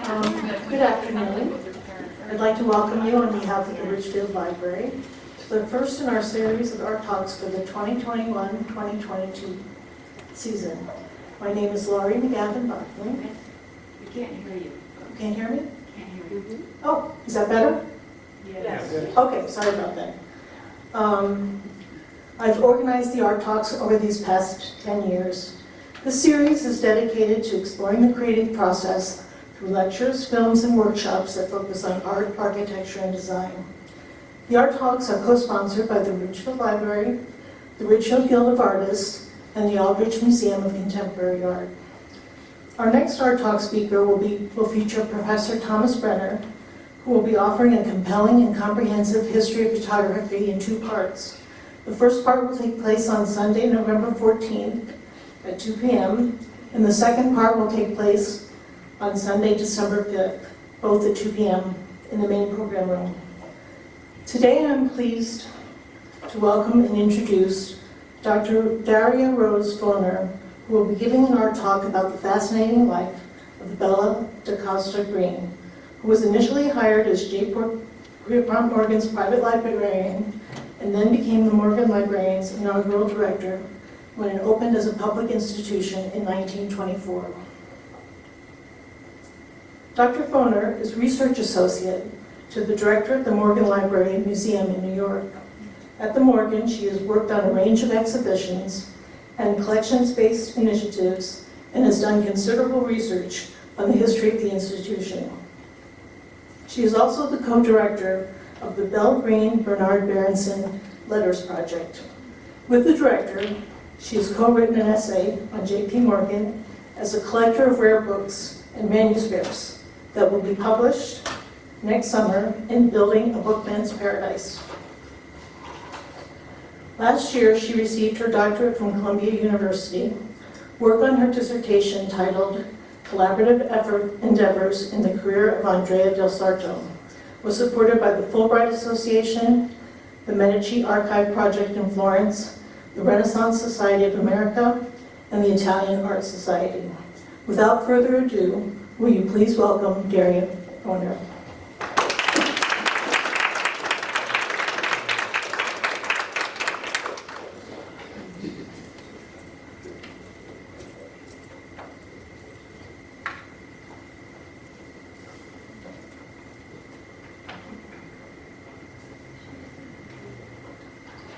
Good afternoon. I'd like to welcome you on behalf of the Ridgefield Library to the first in our series of art talks for the 2021-2022 season. My name is Laurie McGavin-Buckley. We can't hear you. Can you hear me? Can't hear you. Oh, is that better? Yes. Okay, sorry about that. I've organized the art talks over these past 10 years. This series is dedicated to exploring the creative process through lectures, films, and workshops that focus on art, architecture, and design. The art talks are co-sponsored by the Ridgefield Library, the Ridgefield Guild of Artists, and the Aldrich Museum of Contemporary Art. Our next art talk speaker will feature Professor Thomas Brenner, who will be offering a compelling and comprehensive history of photography in two parts. The first part will take place on Sunday, November 14th at 2 p.m., and the second part will take place on Sunday, December 5th, both at 2 p.m. in the main program room. Today I'm pleased to welcome and introduce Dr. Daria Rose Foner, who will be giving an art talk about the fascinating life of Bella DaCosta Green, who was initially hired as J. Pierpont Morgan's private librarian and then became the Morgan Librarian's inaugural director when it opened as a public institution in 1924. Dr. Foner is Research Associate to the Director of the Morgan Library and Museum in New York. At the Morgan, she has worked on a range of exhibitions and collections-based initiatives and has done considerable research on the history of the institution. She is also the co-director of the Bell Green Bernard Berenson Letters Project. With the director, she has co-written an essay on J.P. Morgan as a collector of rare books and manuscripts that will be published next summer in Building a Bookman's Paradise. Last year, she received her doctorate from Columbia University. Work on her dissertation titled Collaborative Endeavors in the Career of Andrea del Sarto was supported by the Fulbright Association, the Medici Archive Project in Florence, the Renaissance Society of America, and the Italian Art Society. Without further ado, will you please welcome Daria Foner.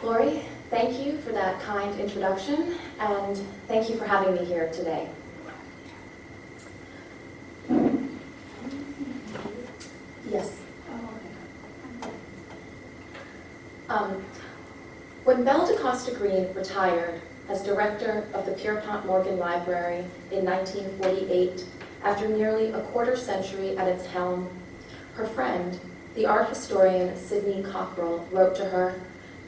Lori, thank you for that kind introduction, and thank you for having me here today. Yes. When Belle DaCosta Green retired as director of the Pierpont Morgan Library in 1948, after nearly a quarter century at its helm, her friend, the art historian Sidney Cockrell, wrote to her,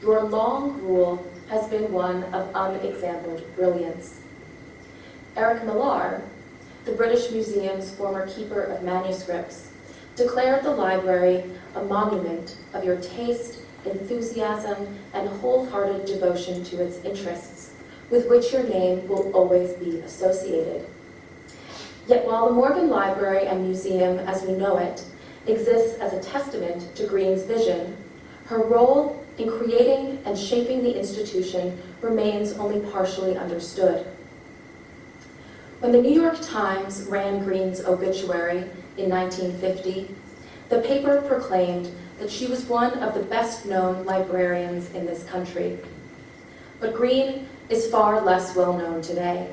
"Your long rule has been one of unexampled brilliance." Eric Millar, the British Museum's former keeper of manuscripts, declared the library a monument of your taste, enthusiasm, and wholehearted devotion to its interests, with which your name will always be associated. Yet while the Morgan Library and Museum, as we know it, exists as a testament to Green's vision, her role in creating and shaping the institution remains only partially understood. When the New York Times ran Green's obituary in 1950, the paper proclaimed that she was one of the best-known librarians in this country. But Green is far less well-known today.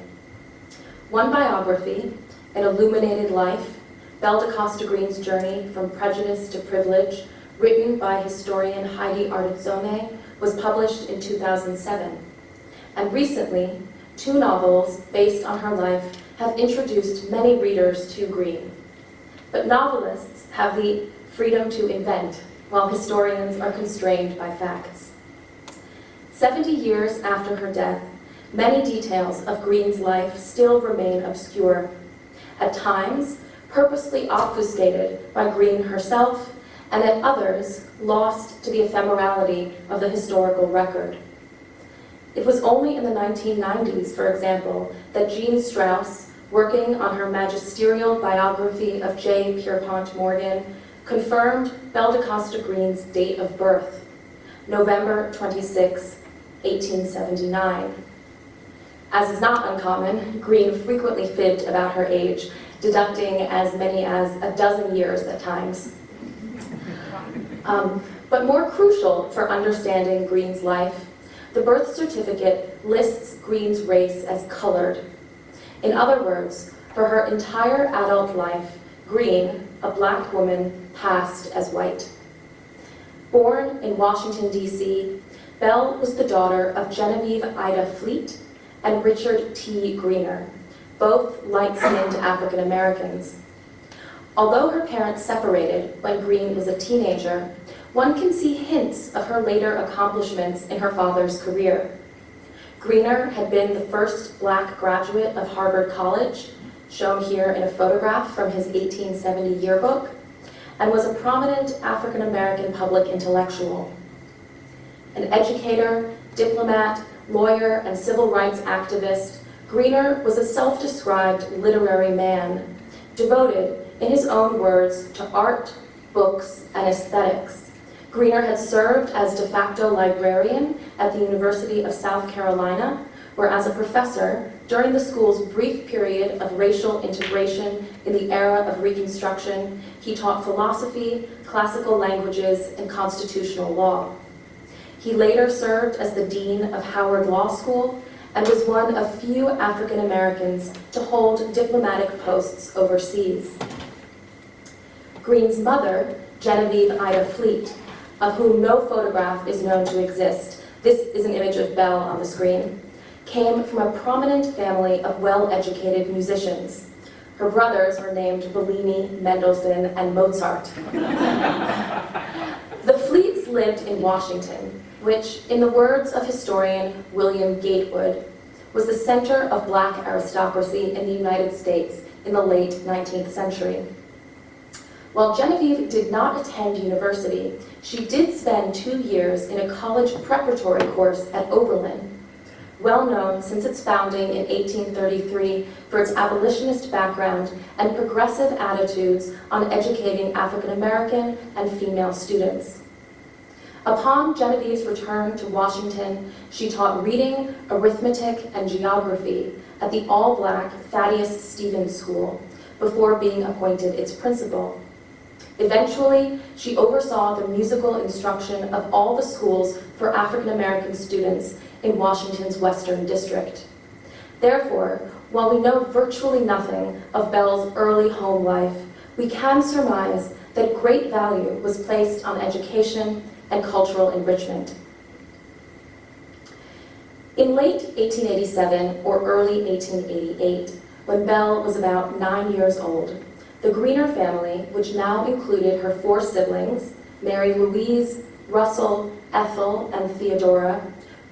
One biography, An Illuminated Life, Belle DaCosta Green's journey from prejudice to privilege, written by historian Heidi Ardizzone, was published in 2007. And recently, two novels based on her life have introduced many readers to Green. But novelists have the freedom to invent, while historians are constrained by facts. 70 years after her death, many details of Green's life still remain obscure, at times purposely obfuscated by Green herself, and at others lost to the ephemerality of the historical record. It was only in the 1990s, for example, that Jean Strauss, working on her magisterial biography of J. Pierpont Morgan, confirmed Belle DeCosta Green's date of birth, November 26, 1879. As is not uncommon, Green frequently fibbed about her age, deducting as many as a dozen years at times. But more crucial for understanding Green's life, the birth certificate lists Green's race as colored. In other words, for her entire adult life, Green, a black woman, passed as white. Born in Washington, D.C., Belle was the daughter of Genevieve Ida Fleet and Richard T. Greener, both light-skinned African Americans. Although her parents separated when Green was a teenager, one can see hints of her later accomplishments in her father's career. Greener had been the first black graduate of Harvard College, shown here in a photograph from his 1870 yearbook, and was a prominent African American public intellectual. An educator, diplomat, lawyer, and civil rights activist, Greener was a self-described literary man, devoted, in his own words, to art, books, and aesthetics. Greener had served as de facto librarian at the University of South Carolina, where as a professor, during the school's brief period of racial integration in the era of Reconstruction, he taught philosophy, classical languages, and constitutional law. He later served as the dean of Howard Law School and was one of few African Americans to hold diplomatic posts overseas. Green's mother, Genevieve Ida Fleet, of whom no photograph is known to exist, this is an image of Belle on the screen, came from a prominent family of well-educated musicians. Her brothers were named Bellini, Mendelssohn, and Mozart. The Fleets lived in Washington, which, in the words of historian William Gatewood, was the center of black aristocracy in the United States in the late 19th century. While Genevieve did not attend university, she did spend 2 years in a college preparatory course at Oberlin, well known since its founding in 1833 for its abolitionist background and progressive attitudes on educating African American and female students. Upon Genevieve's return to Washington, she taught reading, arithmetic, and geography at the all-black Thaddeus Stevens School before being appointed its principal. Eventually, she oversaw the musical instruction of all the schools for African American students in Washington's Western District. Therefore, while we know virtually nothing of Belle's early home life, we can surmise that great value was placed on education and cultural enrichment. In late 1887 or early 1888, when Belle was about 9 years old, the Greener family, which now included her 4 siblings, Mary Louise, Russell, Ethel, and Theodora,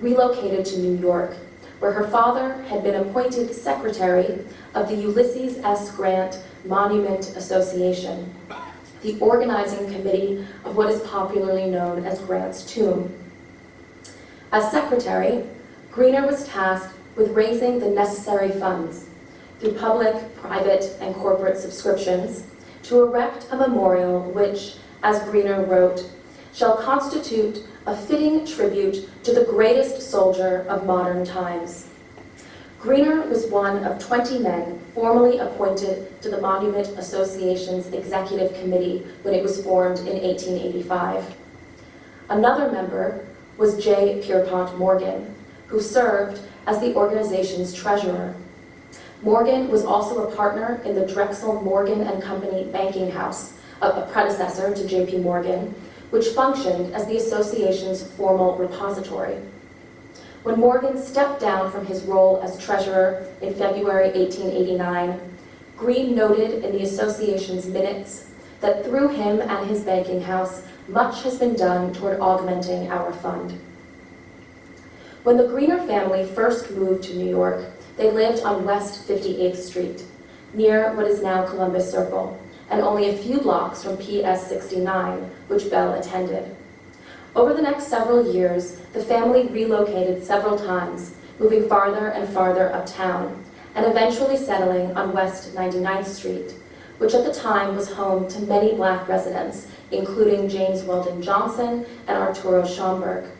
relocated to New York, where her father had been appointed secretary of the Ulysses S. Grant Monument Association, the organizing committee of what is popularly known as Grant's Tomb. As secretary, Greener was tasked with raising the necessary funds through public, private, and corporate subscriptions to erect a memorial which, as Greener wrote, shall constitute a fitting tribute to the greatest soldier of modern times. Greener was one of 20 men formally appointed to the Monument Association's executive committee when it was formed in 1885. Another member was J. Pierpont Morgan, who served as the organization's treasurer. Morgan was also a partner in the Drexel Morgan and Company banking house, a predecessor to J.P. Morgan, which functioned as the association's formal repository. When Morgan stepped down from his role as treasurer in February 1889, Green noted in the association's minutes that through him and his banking house, much has been done toward augmenting our fund. When the Greener family first moved to New York, they lived on West 58th Street, near what is now Columbus Circle, and only a few blocks from PS 69, which Belle attended. Over the next several years, the family relocated several times, moving farther and farther uptown, and eventually settling on West 99th Street, which at the time was home to many Black residents, including James Weldon Johnson and Arturo Schomburg.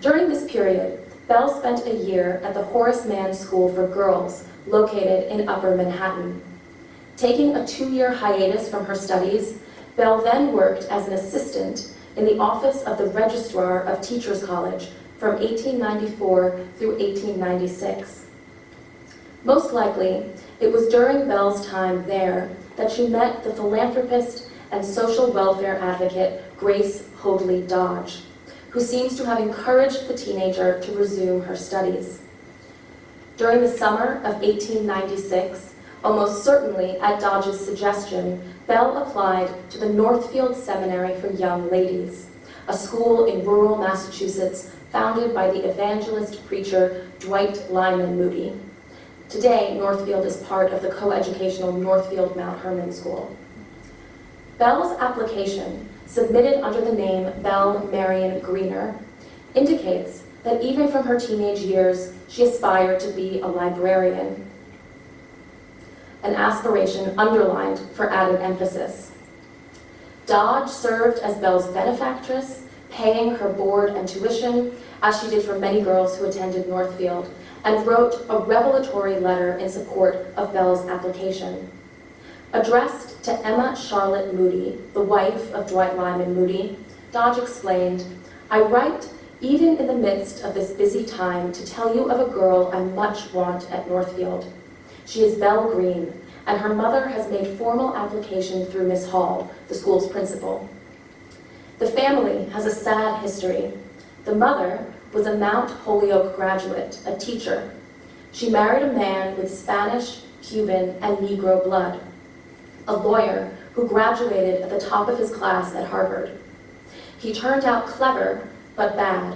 During this period, Bell spent a year at the Horace Mann School for Girls, located in Upper Manhattan. Taking a 2-year hiatus from her studies, Bell then worked as an assistant in the office of the Registrar of Teachers College from 1894 through 1896. Most likely, it was during Bell's time there that she met the philanthropist and social welfare advocate Grace Hoadley Dodge, who seems to have encouraged the teenager to resume her studies. During the summer of 1896, almost certainly at Dodge's suggestion, Bell applied to the Northfield Seminary for Young Ladies, a school in rural Massachusetts founded by the evangelist preacher Dwight Lyman Moody. Today, Northfield is part of the coeducational Northfield Mount Hermon School. Bell's application, submitted under the name Bell Marion Greener, indicates that even from her teenage years, she aspired to be a librarian, an aspiration underlined for added emphasis. Dodge served as Bell's benefactress, paying her board and tuition, as she did for many girls who attended Northfield, and wrote a revelatory letter in support of Bell's application. Addressed to Emma Charlotte Moody, the wife of Dwight Lyman Moody, Dodge explained, "I write even in the midst of this busy time to tell you of a girl I much want at Northfield. She is Bell Green, and her mother has made formal application through Miss Hall, the school's principal. The family has a sad history. The mother was a Mount Holyoke graduate, a teacher. She married a man with Spanish, Cuban, and Negro blood, a lawyer who graduated at the top of his class at Harvard. He turned out clever, but bad,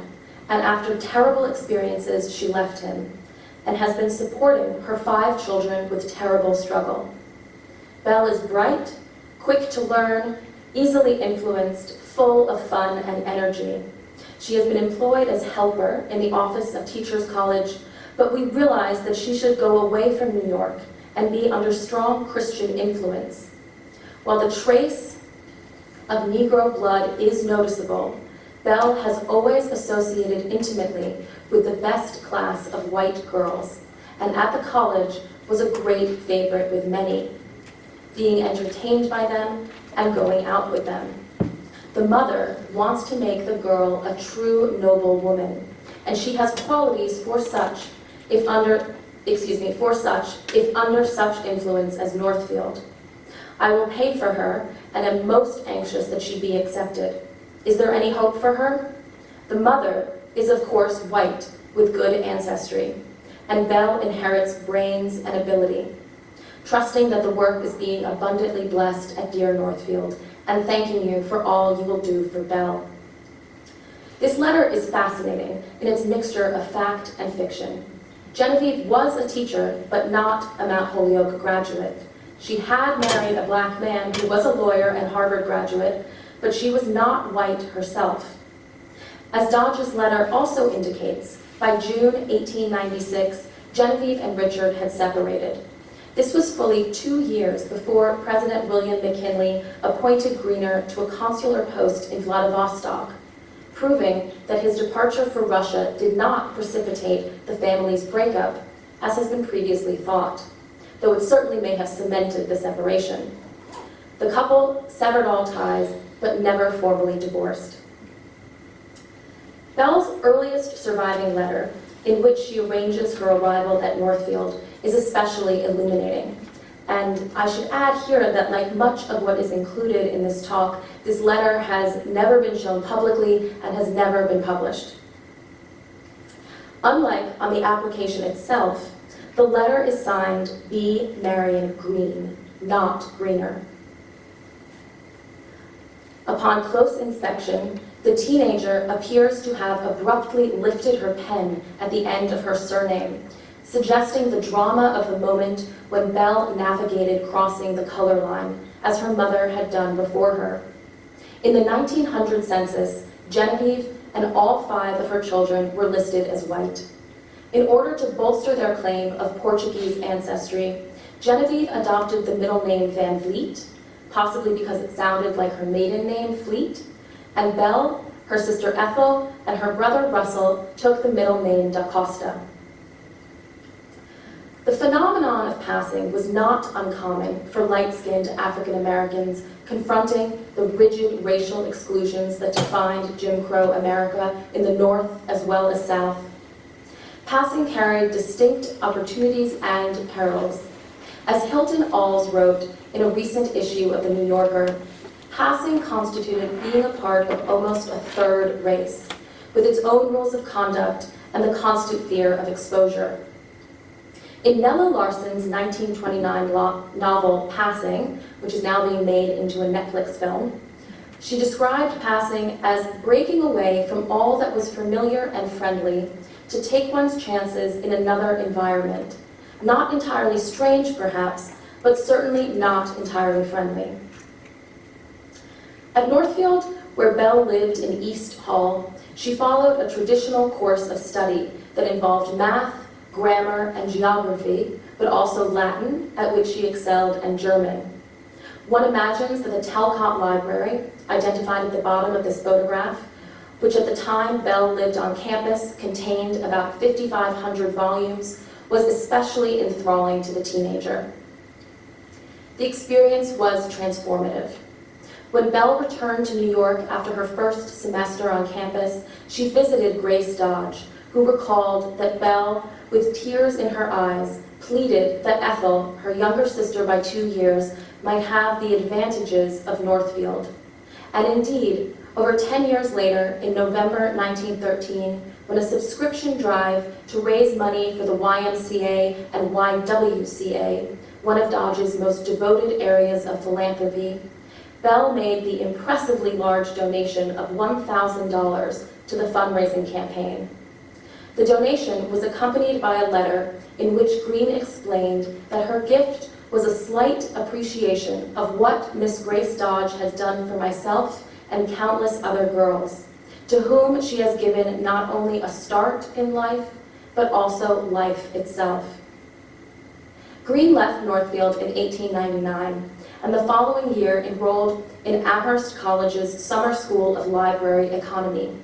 and after terrible experiences, she left him, and has been supporting her 5 children with terrible struggle. Bell is bright, quick to learn, easily influenced, full of fun and energy. She has been employed as helper in the office of Teachers College, but we realize that she should go away from New York and be under strong Christian influence. While the trace of Negro blood is noticeable, Bell has always associated intimately with the best class of white girls, and at the college was a great favorite with many, being entertained by them and going out with them. The mother wants to make the girl a true noble woman, and she has qualities for such, if under such influence as Northfield. I will pay for her, and am most anxious that she be accepted. Is there any hope for her? The mother is, of course, white, with good ancestry, and Bell inherits brains and ability. Trusting that the work is being abundantly blessed at dear Northfield, and thanking you for all you will do for Bell." This letter is fascinating in its mixture of fact and fiction. Genevieve was a teacher, but not a Mount Holyoke graduate. She had married a Black man who was a lawyer and Harvard graduate, but she was not white herself. As Dodge's letter also indicates, by June 1896, Genevieve and Richard had separated. This was fully 2 years before President William McKinley appointed Greener to a consular post in Vladivostok, proving that his departure for Russia did not precipitate the family's breakup, as has been previously thought, though it certainly may have cemented the separation. The couple severed all ties, but never formally divorced. Bell's earliest surviving letter, in which she arranges her arrival at Northfield, is especially illuminating. And I should add here that, like much of what is included in this talk, this letter has never been shown publicly and has never been published. Unlike on the application itself, the letter is signed B. Marion Green, not Greener. Upon close inspection, the teenager appears to have abruptly lifted her pen at the end of her surname, suggesting the drama of the moment when Bell navigated crossing the color line, as her mother had done before her. In the 1900 census, Genevieve and all 5 of her children were listed as white. In order to bolster their claim of Portuguese ancestry, Genevieve adopted the middle name Van Vliet, possibly because it sounded like her maiden name, Fleet, and Belle, her sister Ethel, and her brother Russell took the middle name da Costa. The phenomenon of passing was not uncommon for light-skinned African Americans confronting the rigid racial exclusions that defined Jim Crow America in the North as well as South. Passing carried distinct opportunities and perils. As Hilton Alls wrote in a recent issue of the New Yorker, passing constituted being a part of almost a third race, with its own rules of conduct and the constant fear of exposure. In Nella Larsen's 1929 novel Passing, which is now being made into a Netflix film, she described passing as breaking away from all that was familiar and friendly to take one's chances in another environment, not entirely strange perhaps, but certainly not entirely friendly. At Northfield, where Belle lived in East Hall, she followed a traditional course of study that involved math, grammar, and geography, but also Latin, at which she excelled, and German. One imagines that the Talcott Library, identified at the bottom of this photograph, which at the time Belle lived on campus contained about 5,500 volumes, was especially enthralling to the teenager. The experience was transformative. When Belle returned to New York after her first semester on campus, she visited Grace Dodge, who recalled that Belle, with tears in her eyes, pleaded that Ethel, her younger sister by 2 years, might have the advantages of Northfield. And indeed, over 10 years later, in November 1913, when a subscription drive to raise money for the YMCA and YWCA, one of Dodge's most devoted areas of philanthropy, Belle made the impressively large donation of $1,000 to the fundraising campaign. The donation was accompanied by a letter in which Green explained that her gift was a slight appreciation of what Miss Grace Dodge has done for myself and countless other girls, to whom she has given not only a start in life, but also life itself. Green left Northfield in 1899, and the following year enrolled in Amherst College's Summer School of Library Economy.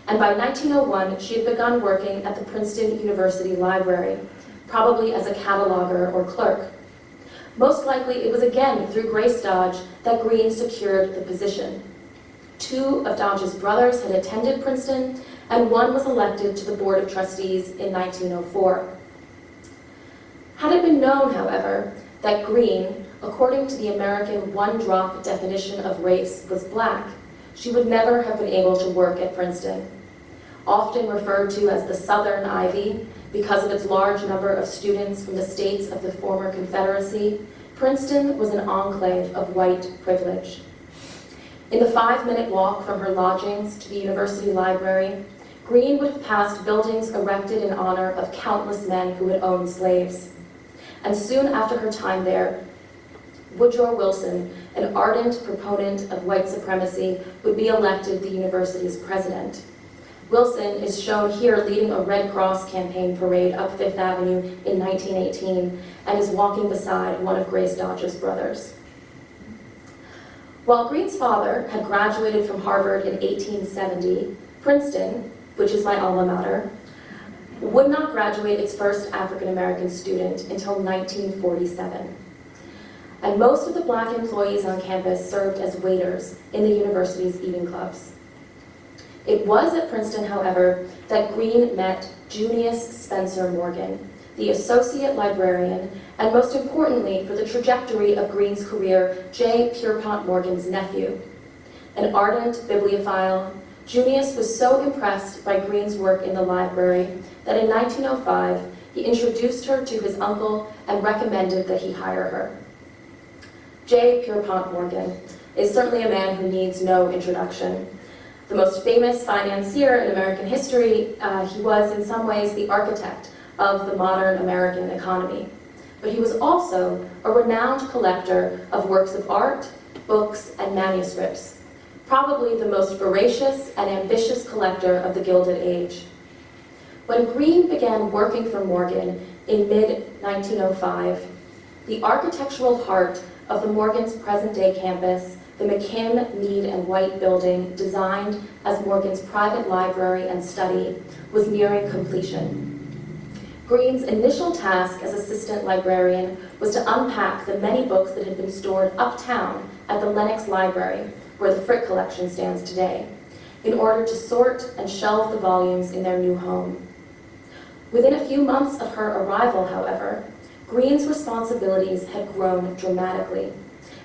And by 1901, she had begun working at the Princeton University Library, probably as a cataloger or clerk. Most likely, it was again through Grace Dodge that Green secured the position. 2 of Dodge's brothers had attended Princeton, and one was elected to the Board of Trustees in 1904. Had it been known, however, that Green, according to the American one-drop definition of race, was black, she would never have been able to work at Princeton. Often referred to as the Southern Ivy because of its large number of students from the states of the former Confederacy, Princeton was an enclave of white privilege. In the 5-minute walk from her lodgings to the university library, Green would have passed buildings erected in honor of countless men who had owned slaves. And soon after her time there, Woodrow Wilson, an ardent proponent of white supremacy, would be elected the university's president. Wilson is shown here leading a Red Cross campaign parade up Fifth Avenue in 1918 and is walking beside one of Grace Dodge's brothers. While Green's father had graduated from Harvard in 1870, Princeton, which is my alma mater, would not graduate its first African-American student until 1947. And most of the black employees on campus served as waiters in the university's eating clubs. It was at Princeton, however, that Green met Junius Spencer Morgan, the associate librarian, and most importantly for the trajectory of Green's career, J. Pierpont Morgan's nephew. An ardent bibliophile, Junius was so impressed by Green's work in the library that in 1905, he introduced her to his uncle and recommended that he hire her. J. Pierpont Morgan is certainly a man who needs no introduction. The most famous financier in American history, he was in some ways the architect of the modern American economy. But he was also a renowned collector of works of art, books, and manuscripts, probably the most voracious and ambitious collector of the Gilded Age. When Green began working for Morgan in mid-1905, the architectural heart of the Morgan's present-day campus, the McKim, Mead, and White building, designed as Morgan's private library and study, was nearing completion. Green's initial task as assistant librarian was to unpack the many books that had been stored uptown at the Lenox Library, where the Frick collection stands today, in order to sort and shelve the volumes in their new home. Within a few months of her arrival, however, Green's responsibilities had grown dramatically,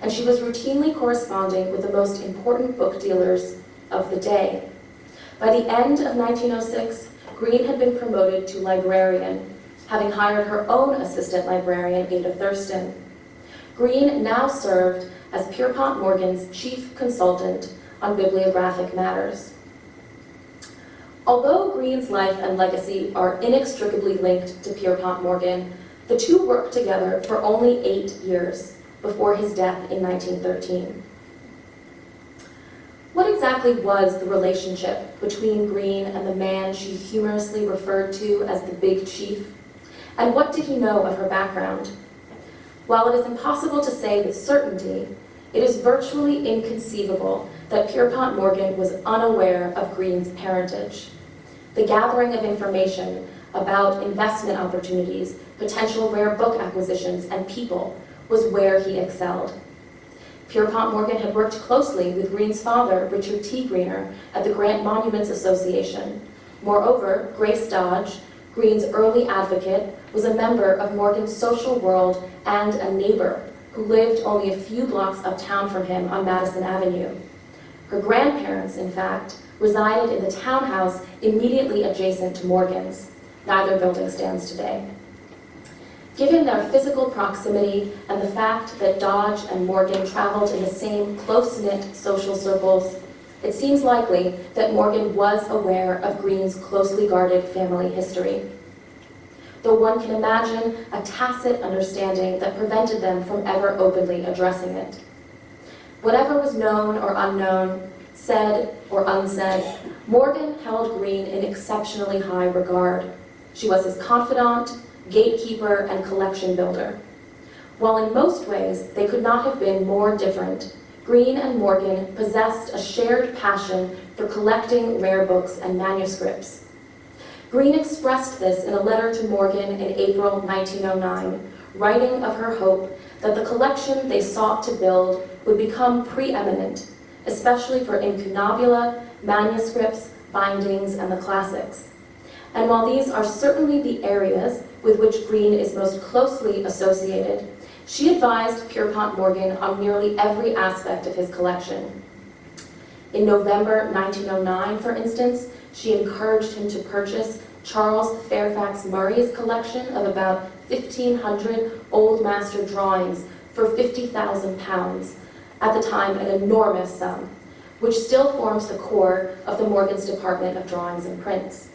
and she was routinely corresponding with the most important book dealers of the day. By the end of 1906, Green had been promoted to librarian, having hired her own assistant librarian, Ada Thurston. Green now served as Pierpont Morgan's chief consultant on bibliographic matters. Although Green's life and legacy are inextricably linked to Pierpont Morgan, the two worked together for only 8 years before his death in 1913. What exactly was the relationship between Green and the man she humorously referred to as the Big Chief? And what did he know of her background? While it is impossible to say with certainty, it is virtually inconceivable that Pierpont Morgan was unaware of Green's parentage. The gathering of information about investment opportunities, potential rare book acquisitions, and people was where he excelled. Pierpont Morgan had worked closely with Green's father, Richard T. Greener, at the Grant Monuments Association. Moreover, Grace Dodge, Green's early advocate, was a member of Morgan's social world and a neighbor who lived only a few blocks uptown from him on Madison Avenue. Her grandparents, in fact, resided in the townhouse immediately adjacent to Morgan's. Neither building stands today. Given their physical proximity and the fact that Dodge and Morgan traveled in the same close-knit social circles, it seems likely that Morgan was aware of Green's closely guarded family history. Though one can imagine a tacit understanding that prevented them from ever openly addressing it. Whatever was known or unknown, said or unsaid, Morgan held Green in exceptionally high regard. She was his confidant, gatekeeper, and collection builder. While in most ways they could not have been more different, Green and Morgan possessed a shared passion for collecting rare books and manuscripts. Green expressed this in a letter to Morgan in April 1909, writing of her hope that the collection they sought to build would become preeminent, especially for incunabula, manuscripts, bindings, and the classics. And while these are certainly the areas with which Green is most closely associated, she advised Pierpont Morgan on nearly every aspect of his collection. In November 1909, for instance, she encouraged him to purchase Charles Fairfax Murray's collection of about 1,500 old master drawings for £50,000, at the time an enormous sum, which still forms the core of the Morgan's Department of Drawings and Prints.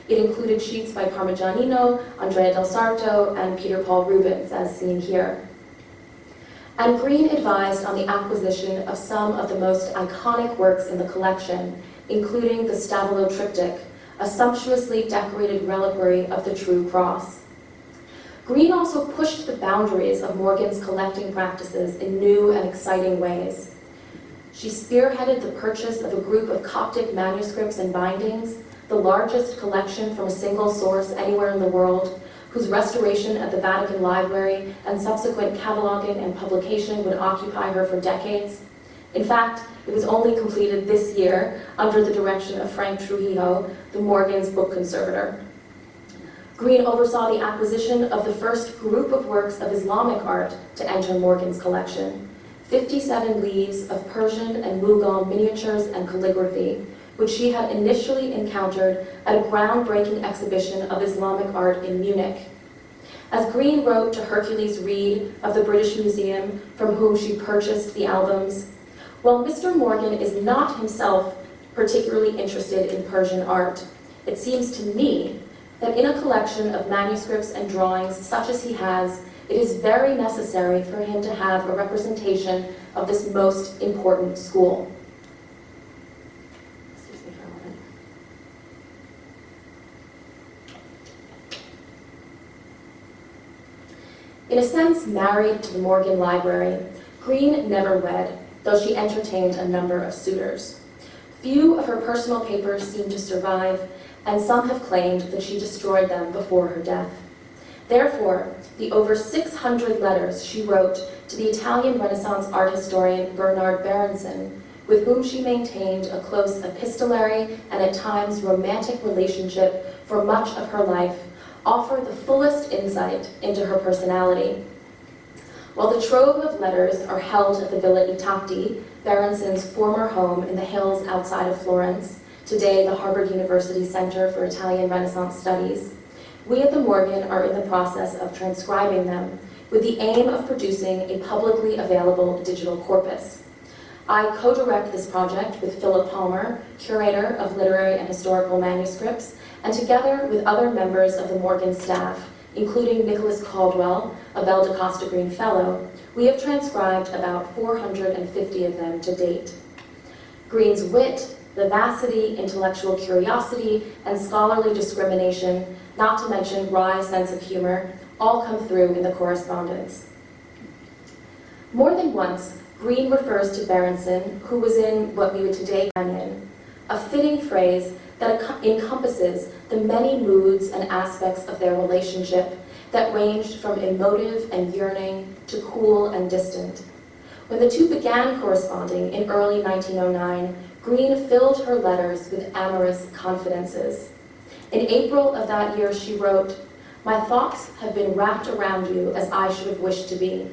It included sheets by Parmigianino, Andrea del Sarto, and Peter Paul Rubens, as seen here. And Green advised on the acquisition of some of the most iconic works in the collection, including the Stabilo Triptych, a sumptuously decorated reliquary of the True Cross. Green also pushed the boundaries of Morgan's collecting practices in new and exciting ways. She spearheaded the purchase of a group of Coptic manuscripts and bindings, the largest collection from a single source anywhere in the world, whose restoration at the Vatican Library and subsequent cataloging and publication would occupy her for decades. In fact, it was only completed this year under the direction of Frank Trujillo, the Morgan's book conservator. Green oversaw the acquisition of the first group of works of Islamic art to enter Morgan's collection, 57 leaves of Persian and Mughal miniatures and calligraphy, which she had initially encountered at a groundbreaking exhibition of Islamic art in Munich. As Green wrote to Hercules Reed of the British Museum, from whom she purchased the albums, while Mr. Morgan is not himself particularly interested in Persian art, it seems to me that in a collection of manuscripts and drawings such as he has, it is very necessary for him to have a representation of this most important school. In a sense, married to the Morgan Library, Green never wed, though she entertained a number of suitors. Few of her personal papers seem to survive, and some have claimed that she destroyed them before her death. Therefore, the over 600 letters she wrote to the Italian Renaissance art historian Bernard Berenson, with whom she maintained a close epistolary and at times romantic relationship for much of her life, offer the fullest insight into her personality. While the trove of letters are held at the Villa Itati, Berenson's former home in the hills outside of Florence, today the Harvard University Center for Italian Renaissance Studies, we at the Morgan are in the process of transcribing them with the aim of producing a publicly available digital corpus. I co-direct this project with Philip Palmer, curator of literary and historical manuscripts, and together with other members of the Morgan staff, including Nicholas Caldwell, a Belle de Costa Green Fellow, we have transcribed about 450 of them to date. Green's wit, vivacity, intellectual curiosity, and scholarly discrimination, not to mention wry sense of humor, all come through in the correspondence. More than once, Green refers to Berenson, who was in what we would today canon, a fitting phrase that encompasses the many moods and aspects of their relationship that ranged from emotive and yearning to cool and distant. When the two began corresponding in early 1909, Green filled her letters with amorous confidences. In April of that year, she wrote, "My thoughts have been wrapped around you as I should have wished to be.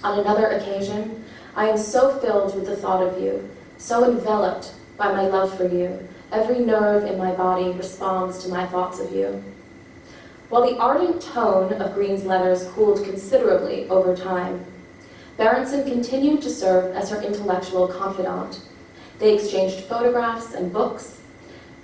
On another occasion, I am so filled with the thought of you, so enveloped by my love for you, every nerve in my body responds to my thoughts of you." While the ardent tone of Green's letters cooled considerably over time, Berenson continued to serve as her intellectual confidant. They exchanged photographs and books.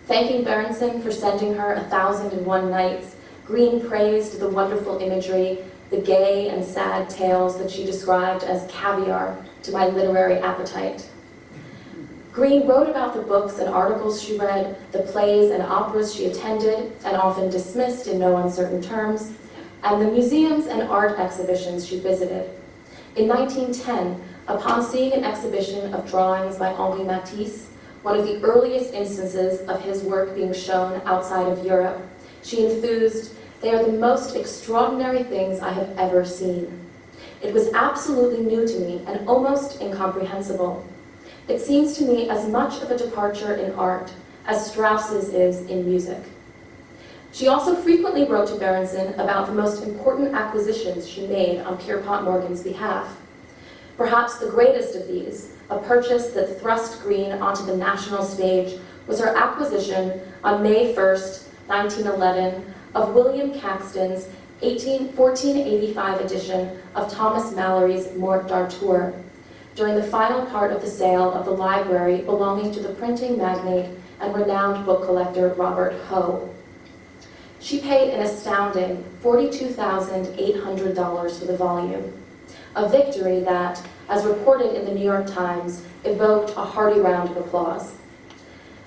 Thanking Berenson for sending her 1001 Nights, Green praised the wonderful imagery, the gay and sad tales that she described as caviar to my literary appetite. Green wrote about the books and articles she read, the plays and operas she attended and often dismissed in no uncertain terms, and the museums and art exhibitions she visited. In 1910, upon seeing an exhibition of drawings by Henri Matisse, one of the earliest instances of his work being shown outside of Europe, she enthused, "They are the most extraordinary things I have ever seen. It was absolutely new to me and almost incomprehensible. It seems to me as much of a departure in art as Strauss's is in music." She also frequently wrote to Berenson about the most important acquisitions she made on Pierpont Morgan's behalf. Perhaps the greatest of these, a purchase that thrust Green onto the national stage, was her acquisition on May 1st, 1911, of William Caxton's 1485 edition of Thomas Mallory's Morte d'Arthur, during the final part of the sale of the library belonging to the printing magnate and renowned book collector Robert Hoe. She paid an astounding $42,800 for the volume, a victory that, as reported in the New York Times, evoked a hearty round of applause.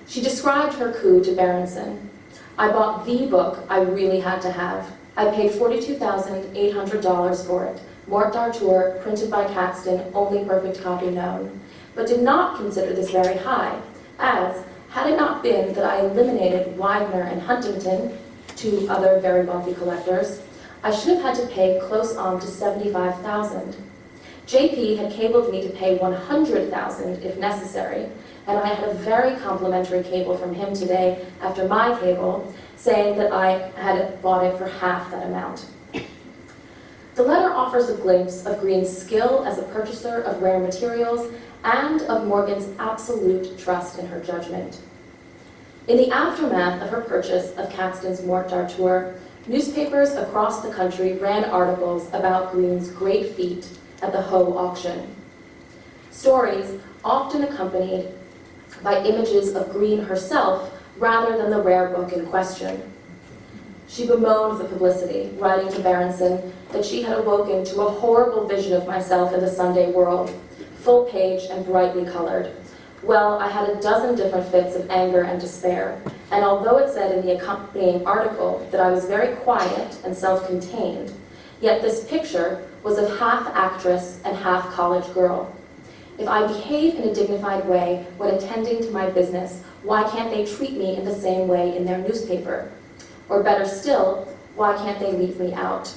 She described her coup to Berenson. "I bought the book I really had to have. I paid $42,800 for it, Morte d'Arthur, printed by Caxton, only perfect copy known, but did not consider this very high, as, had it not been that I eliminated Widener and Huntington, two other very wealthy collectors, I should have had to pay close on to $75,000. JP had cabled me to pay $100,000 if necessary, and I had a very complimentary cable from him today after my cable, saying that I had bought it for half that amount." The letter offers a glimpse of Green's skill as a purchaser of rare materials and of Morgan's absolute trust in her judgment. In the aftermath of her purchase of Caxton's Morte d'Arthur, newspapers across the country ran articles about Green's great feat at the Hoe auction. Stories often accompanied by images of Green herself rather than the rare book in question. She bemoaned the publicity, writing to Berenson that she had awoken to a horrible vision of myself in the Sunday World, full page and brightly colored. Well, I had a dozen different fits of anger and despair, and although it said in the accompanying article that I was very quiet and self-contained, Yet this picture was of half actress and half college girl. If I behave in a dignified way when attending to my business, why can't they treat me in the same way in their newspaper? Or better still, why can't they leave me out?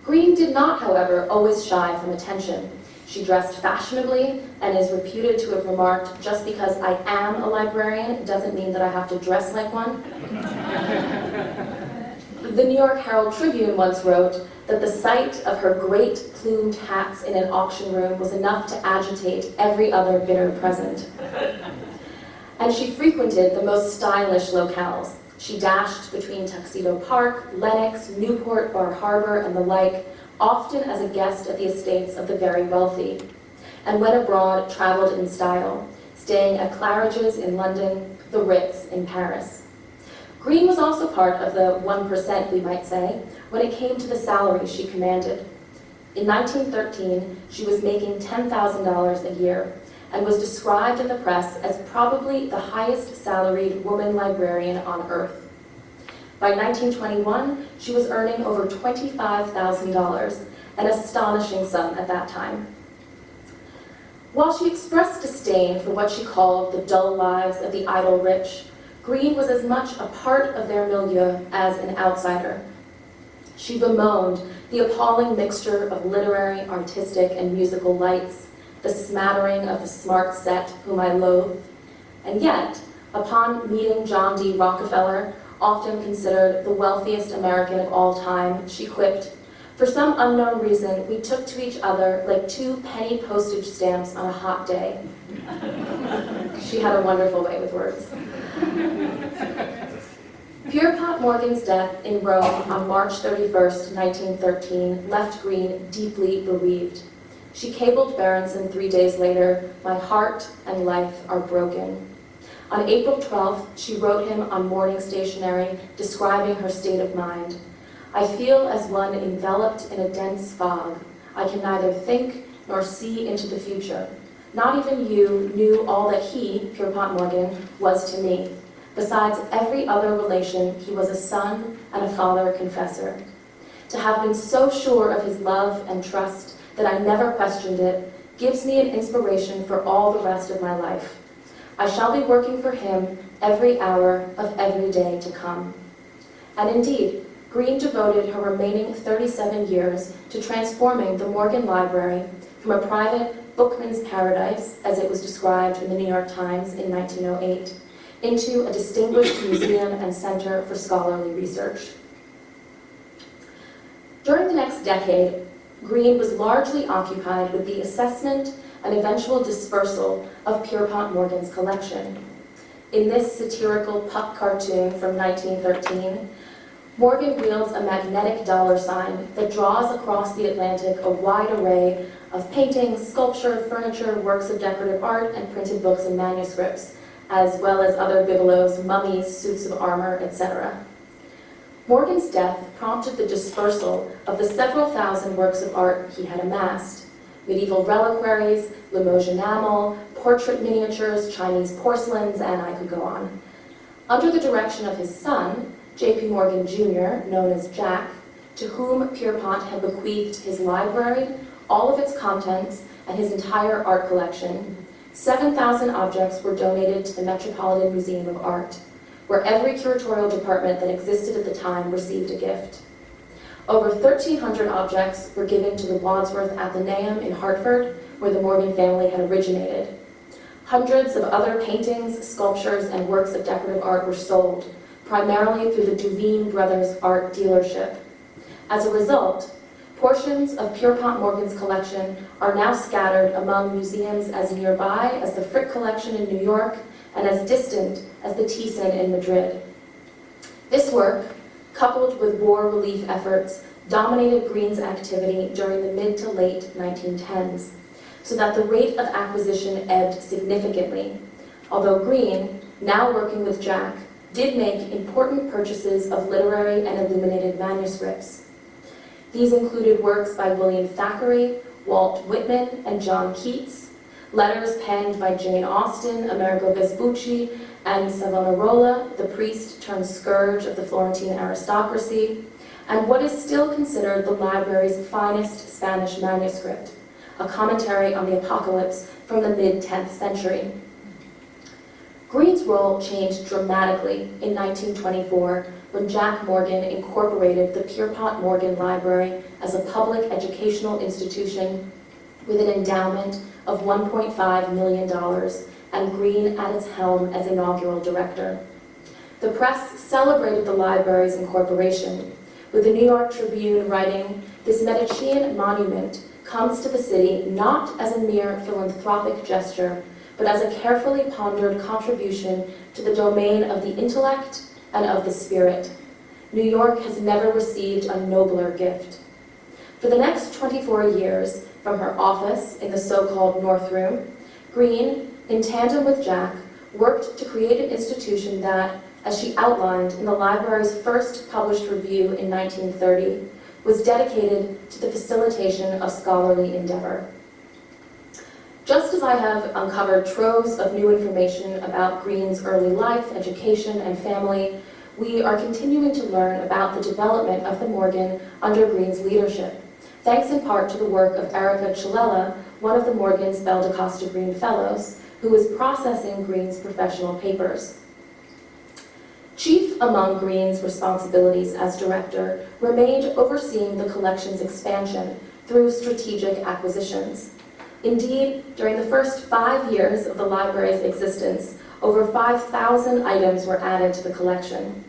Green did not, however, always shy from attention. She dressed fashionably and is reputed to have remarked, "Just because I am a librarian doesn't mean that I have to dress like one." The New York Herald Tribune once wrote that the sight of her great plumed hats in an auction room was enough to agitate every other bidder present. And she frequented the most stylish locales. She dashed between Tuxedo Park, Lenox, Newport, Bar Harbor, and the like, often as a guest at the estates of the very wealthy, and when abroad, traveled in style, staying at Claridge's in London, the Ritz in Paris. Green was also part of the 1%, we might say, when it came to the salary she commanded. In 1913, she was making $10,000 a year, and was described in the press as probably the highest salaried woman librarian on earth. By 1921, she was earning over $25,000, an astonishing sum at that time. While she expressed disdain for what she called the dull lives of the idle rich, Green was as much a part of their milieu as an outsider. She bemoaned the appalling mixture of literary, artistic, and musical lights, the smattering of the smart set whom I loathed, and yet, upon meeting John D. Rockefeller, often considered the wealthiest American of all time, she quipped, "For some unknown reason, we took to each other like two penny postage stamps on a hot day." She had a wonderful way with words. Pierpont Morgan's death in Rome on March 31st, 1913, left Green deeply bereaved. She cabled Berenson 3 days later, "My heart and life are broken." On April 12th, she wrote him on morning stationery, describing her state of mind. "I feel as one enveloped in a dense fog. I can neither think nor see into the future. Not even you knew all that he, Pierpont Morgan, was to me. Besides every other relation, he was a son and a father confessor. To have been so sure of his love and trust that I never questioned it gives me an inspiration for all the rest of my life. I shall be working for him every hour of every day to come." And indeed, Green devoted her remaining 37 years to transforming the Morgan Library from a private bookman's paradise, as it was described in the New York Times in 1908, into a distinguished museum and center for scholarly research. During the next decade, Green was largely occupied with the assessment and eventual dispersal of Pierpont Morgan's collection. In this satirical puck cartoon from 1913, Morgan wields a magnetic dollar sign that draws across the Atlantic a wide array of paintings, sculpture, furniture, works of decorative art, and printed books and manuscripts, as well as other bibelots, mummies, suits of armor, etc. Morgan's death prompted the dispersal of the several thousand works of art he had amassed: medieval reliquaries, Limoges enamel, portrait miniatures, Chinese porcelains, and I could go on. Under the direction of his son, J.P. Morgan Jr., known as Jack, to whom Pierpont had bequeathed his library, all of its contents, and his entire art collection, 7,000 objects were donated to the Metropolitan Museum of Art, where every curatorial department that existed at the time received a gift. Over 1,300 objects were given to the Wadsworth Athenaeum in Hartford, where the Morgan family had originated. Hundreds of other paintings, sculptures, and works of decorative art were sold, primarily through the Duveen Brothers art dealership. As a result, portions of Pierpont Morgan's collection are now scattered among museums as nearby as the Frick Collection in New York and as distant as the Thyssen in Madrid. This work, coupled with war relief efforts, dominated Green's activity during the mid to late 1910s, so that the rate of acquisition ebbed significantly, although Green, now working with Jack, did make important purchases of literary and illuminated manuscripts. These included works by William Thackeray, Walt Whitman, and John Keats, letters penned by Jane Austen, Amerigo Vespucci, and Savonarola, the priest turned scourge of the Florentine aristocracy, and what is still considered the library's finest Spanish manuscript, a commentary on the apocalypse from the mid-10th century. Green's role changed dramatically in 1924 when Jack Morgan incorporated the Pierpont Morgan Library as a public educational institution with an endowment of $1.5 million and Green at its helm as inaugural director. The press celebrated the library's incorporation, with the New York Tribune writing, "This Medicean monument comes to the city not as a mere philanthropic gesture, but as a carefully pondered contribution to the domain of the intellect and of the spirit. New York has never received a nobler gift." For the next 24 years, from her office in the so-called North Room, Green, in tandem with Jack, worked to create an institution that, as she outlined in the library's first published review in 1930, was dedicated to the facilitation of scholarly endeavor. Just as I have uncovered troves of new information about Green's early life, education, and family, we are continuing to learn about the development of the Morgan under Green's leadership, thanks in part to the work of Erica Chilela, one of the Morgan's Belle de Costa Green Fellows, who was processing Green's professional papers. Chief among Green's responsibilities as director remained overseeing the collection's expansion through strategic acquisitions. Indeed, during the first 5 years of the library's existence, over 5,000 items were added to the collection,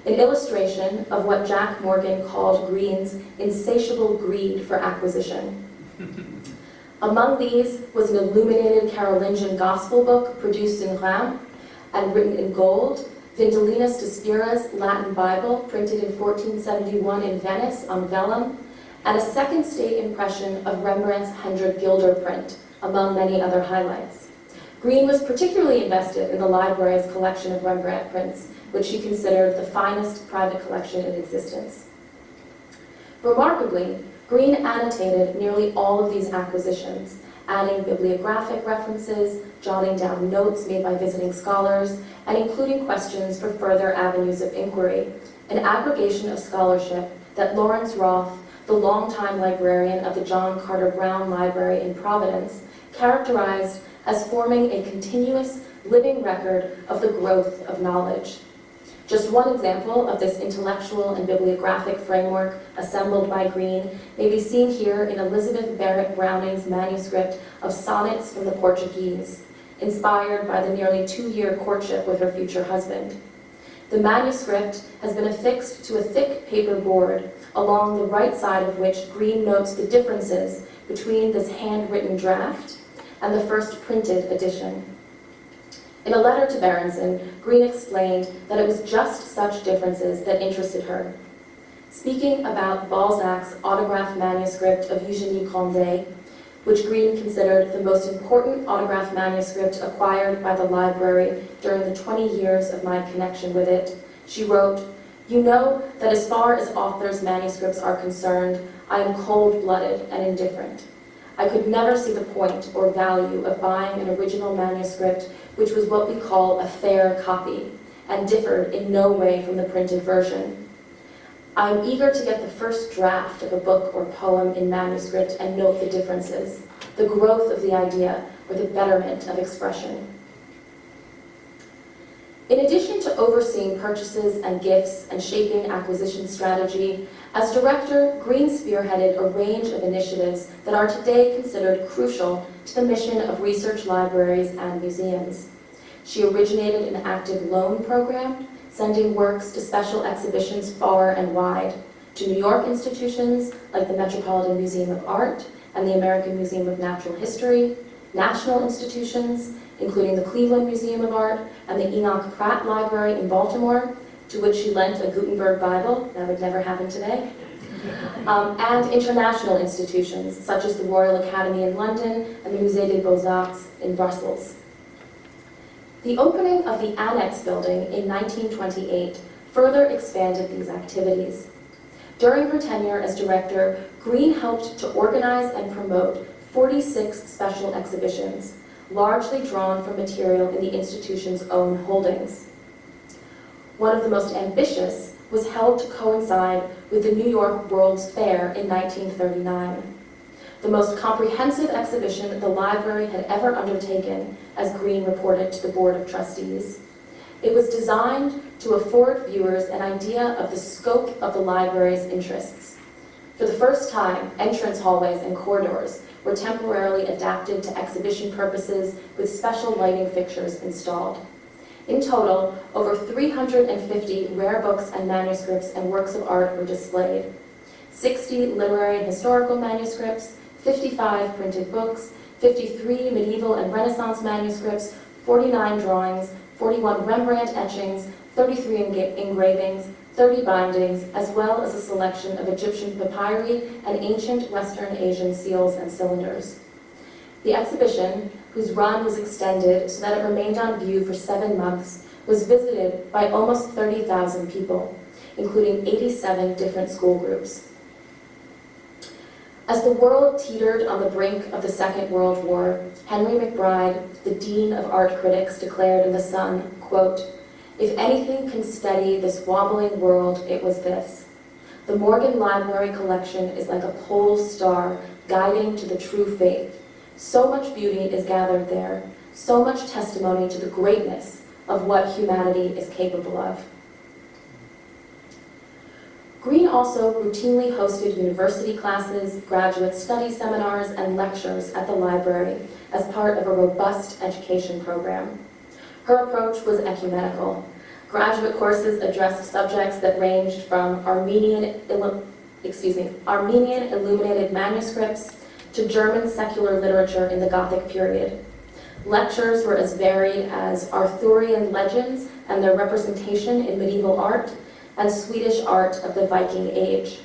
an illustration of what Jack Morgan called Green's insatiable greed for acquisition. Among these was an illuminated Carolingian gospel book produced in Reims and written in gold, Vindelinus de Spira's Latin Bible, printed in 1471 in Venice on vellum, and a second state impression of Rembrandt's Hendrik Gilder print, among many other highlights. Green was particularly invested in the library's collection of Rembrandt prints, which she considered the finest private collection in existence. Remarkably, Green annotated nearly all of these acquisitions, adding bibliographic references, jotting down notes made by visiting scholars, and including questions for further avenues of inquiry, an aggregation of scholarship that Lawrence Roth, the longtime librarian of the John Carter Brown Library in Providence, characterized as forming a continuous, living record of the growth of knowledge. Just one example of this intellectual and bibliographic framework assembled by Green may be seen here in Elizabeth Barrett Browning's manuscript of Sonnets from the Portuguese, inspired by the nearly 2-year courtship with her future husband. The manuscript has been affixed to a thick paper board, along the right side of which Green notes the differences between this handwritten draft and the first printed edition. In a letter to Berenson, Green explained that it was just such differences that interested her. Speaking about Balzac's autographed manuscript of Eugénie Grandet, which Green considered the most important autographed manuscript acquired by the library during the 20 years of my connection with it, she wrote, "You know that as far as authors' manuscripts are concerned, I am cold-blooded and indifferent. I could never see the point or value of buying an original manuscript which was what we call a fair copy, and differed in no way from the printed version. I am eager to get the first draft of a book or poem in manuscript and note the differences, the growth of the idea, or the betterment of expression." In addition to overseeing purchases and gifts and shaping acquisition strategy, as director, Green spearheaded a range of initiatives that are today considered crucial to the mission of research libraries and museums. She originated an active loan program, sending works to special exhibitions far and wide, to New York institutions like the Metropolitan Museum of Art and the American Museum of Natural History, national institutions, including the Cleveland Museum of Art and the Enoch Pratt Library in Baltimore, to which she lent a Gutenberg Bible, that would never happen today, and international institutions, such as the Royal Academy in London and the Musée des Beaux-Arts in Brussels. The opening of the Annex building in 1928 further expanded these activities. During her tenure as director, Green helped to organize and promote 46 special exhibitions, largely drawn from material in the institution's own holdings. One of the most ambitious was held to coincide with the New York World's Fair in 1939, the most comprehensive exhibition the library had ever undertaken, as Green reported to the Board of Trustees. It was designed to afford viewers an idea of the scope of the library's interests. For the first time, entrance hallways and corridors were temporarily adapted to exhibition purposes with special lighting fixtures installed. In total, over 350 rare books and manuscripts and works of art were displayed. 60 literary and historical manuscripts, 55 printed books, 53 medieval and Renaissance manuscripts, 49 drawings, 41 Rembrandt etchings, 33 engravings, 30 bindings, as well as a selection of Egyptian papyri and ancient Western Asian seals and cylinders. The exhibition, whose run was extended so that it remained on view for 7 months, was visited by almost 30,000 people, including 87 different school groups. As the world teetered on the brink of the Second World War, Henry McBride, the Dean of Art Critics, declared in The Sun, quote, "If anything can steady this wobbling world, it was this. The Morgan Library collection is like a pole star guiding to the true faith. So much beauty is gathered there, so much testimony to the greatness of what humanity is capable of." Green also routinely hosted university classes, graduate study seminars, and lectures at the library as part of a robust education program. Her approach was ecumenical. Graduate courses addressed subjects that ranged from Armenian illuminated manuscripts to German secular literature in the Gothic period. Lectures were as varied as Arthurian legends and their representation in medieval art, and Swedish art of the Viking Age.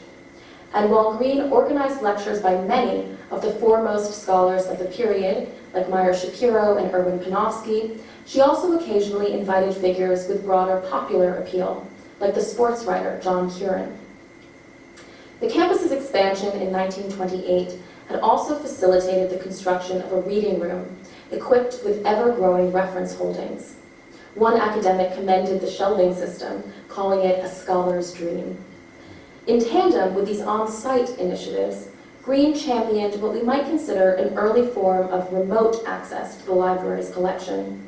And while Green organized lectures by many of the foremost scholars of the period, like Meyer Shapiro and Erwin Panofsky, she also occasionally invited figures with broader popular appeal, like the sports writer John Curran. The campus's expansion in 1928 had also facilitated the construction of a reading room equipped with ever-growing reference holdings. One academic commended the shelving system, calling it a scholar's dream. In tandem with these on-site initiatives, Green championed what we might consider an early form of remote access to the library's collection.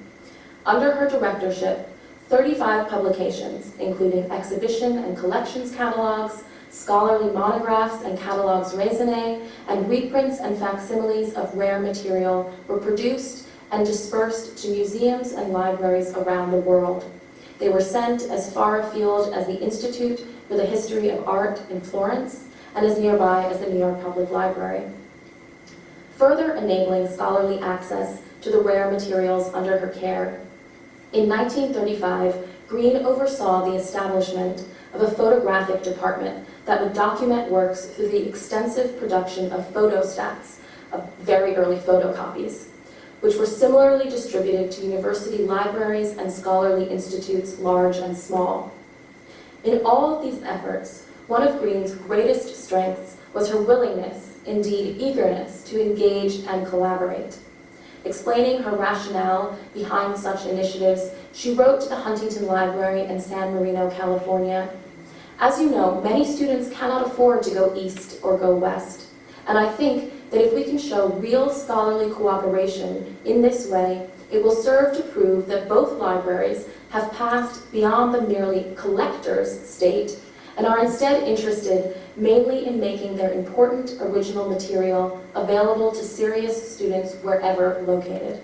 Under her directorship, 35 publications, including exhibition and collections catalogs, scholarly monographs and catalogues raisonné, and reprints and facsimiles of rare material, were produced and dispersed to museums and libraries around the world. They were sent as far afield as the Institute for the History of Art in Florence and as nearby as the New York Public Library. Further enabling scholarly access to the rare materials under her care, in 1935, Green oversaw the establishment of a photographic department that would document works through the extensive production of photostats, of very early photocopies, which were similarly distributed to university libraries and scholarly institutes large and small. In all of these efforts, one of Green's greatest strengths was her willingness, indeed eagerness, to engage and collaborate. Explaining her rationale behind such initiatives, she wrote to the Huntington Library in San Marino, California, "As you know, many students cannot afford to go east or go west, and I think that if we can show real scholarly cooperation in this way, it will serve to prove that both libraries have passed beyond the merely collector's state and are instead interested mainly in making their important original material available to serious students wherever located."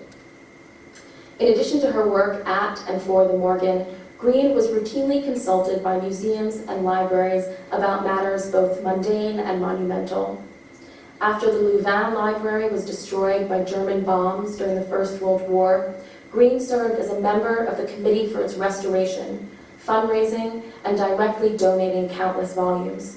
In addition to her work at and for the Morgan, Green was routinely consulted by museums and libraries about matters both mundane and monumental. After the Louvain Library was destroyed by German bombs during the First World War, Green served as a member of the Committee for its restoration, fundraising, and directly donating countless volumes.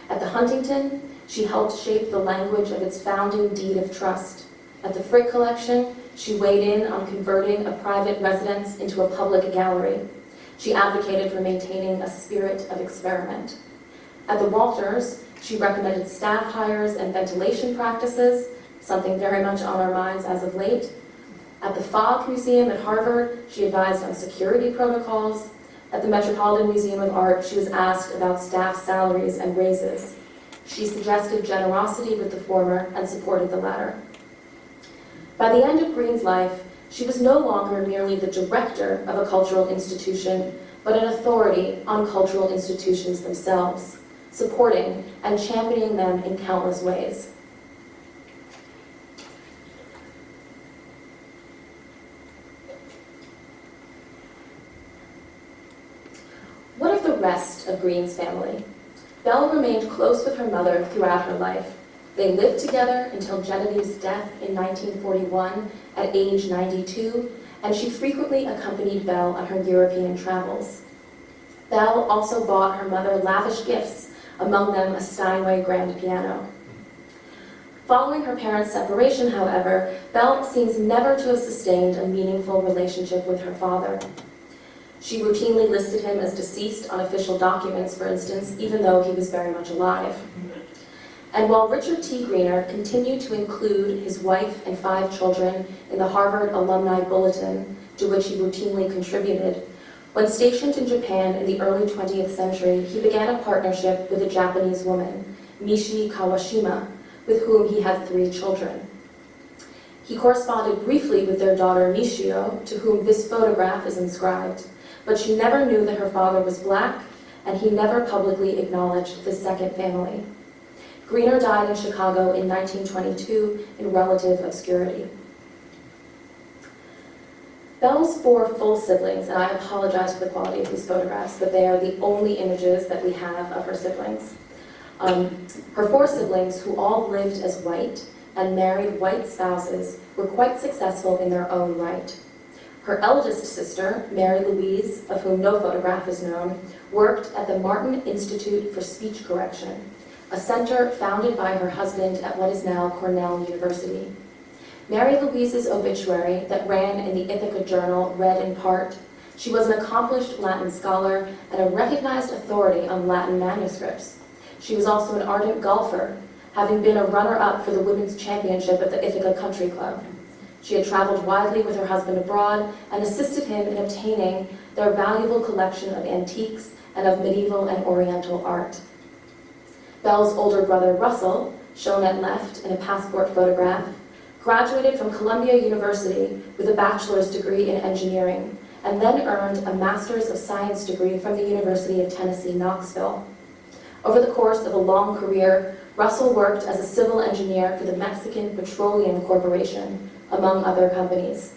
At the Huntington, she helped shape the language of its founding deed of trust. At the Frick Collection, she weighed in on converting a private residence into a public gallery. She advocated for maintaining a spirit of experiment. At the Walters, she recommended staff hires and ventilation practices, something very much on our minds as of late. At the Fogg Museum at Harvard, she advised on security protocols. At the Metropolitan Museum of Art, she was asked about staff salaries and raises. She suggested generosity with the former and supported the latter. By the end of Green's life, she was no longer merely the director of a cultural institution, but an authority on cultural institutions themselves, supporting and championing them in countless ways. What of the rest of Green's family? Belle remained close with her mother throughout her life. They lived together until Genevieve's death in 1941 at age 92, and she frequently accompanied Belle on her European travels. Belle also bought her mother lavish gifts, among them a Steinway grand piano. Following her parents' separation, however, Belle seems never to have sustained a meaningful relationship with her father. She routinely listed him as deceased on official documents, for instance, even though he was very much alive. And while Richard T. Greener continued to include his wife and 5 children in the Harvard Alumni Bulletin, to which he routinely contributed, when stationed in Japan in the early 20th century, he began a partnership with a Japanese woman, Mishi Kawashima, with whom he had 3 children. He corresponded briefly with their daughter Michio, to whom this photograph is inscribed, but she never knew that her father was black, and he never publicly acknowledged the second family. Greener died in Chicago in 1922 in relative obscurity. Belle's 4 full siblings, and I apologize for the quality of these photographs, but they are the only images that we have of her siblings. Her 4 siblings, who all lived as white and married white spouses, were quite successful in their own right. Her eldest sister, Mary Louise, of whom no photograph is known, worked at the Martin Institute for Speech Correction, a center founded by her husband at what is now Cornell University. Mary Louise's obituary that ran in the Ithaca Journal read in part, "She was an accomplished Latin scholar and a recognized authority on Latin manuscripts. She was also an ardent golfer, having been a runner-up for the Women's Championship at the Ithaca Country Club. She had traveled widely with her husband abroad and assisted him in obtaining their valuable collection of antiques and of medieval and oriental art." Belle's older brother, Russell, shown at left in a passport photograph, graduated from Columbia University with a bachelor's degree in engineering, and then earned a master's of science degree from the University of Tennessee, Knoxville. Over the course of a long career, Russell worked as a civil engineer for the Mexican Petroleum Corporation, among other companies.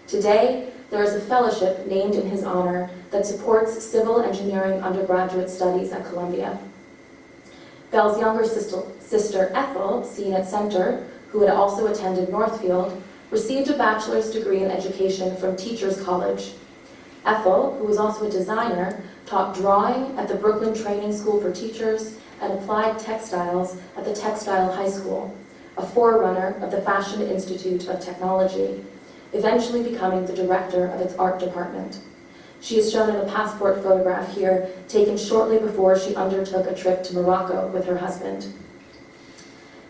Today, there is a fellowship named in his honor that supports civil engineering undergraduate studies at Columbia. Belle's younger sister Ethel, seen at center, who had also attended Northfield, received a bachelor's degree in education from Teachers College. Ethel, who was also a designer, taught drawing at the Brooklyn Training School for Teachers and applied textiles at the Textile High School, a forerunner of the Fashion Institute of Technology, eventually becoming the director of its art department. She is shown in a passport photograph here, taken shortly before she undertook a trip to Morocco with her husband.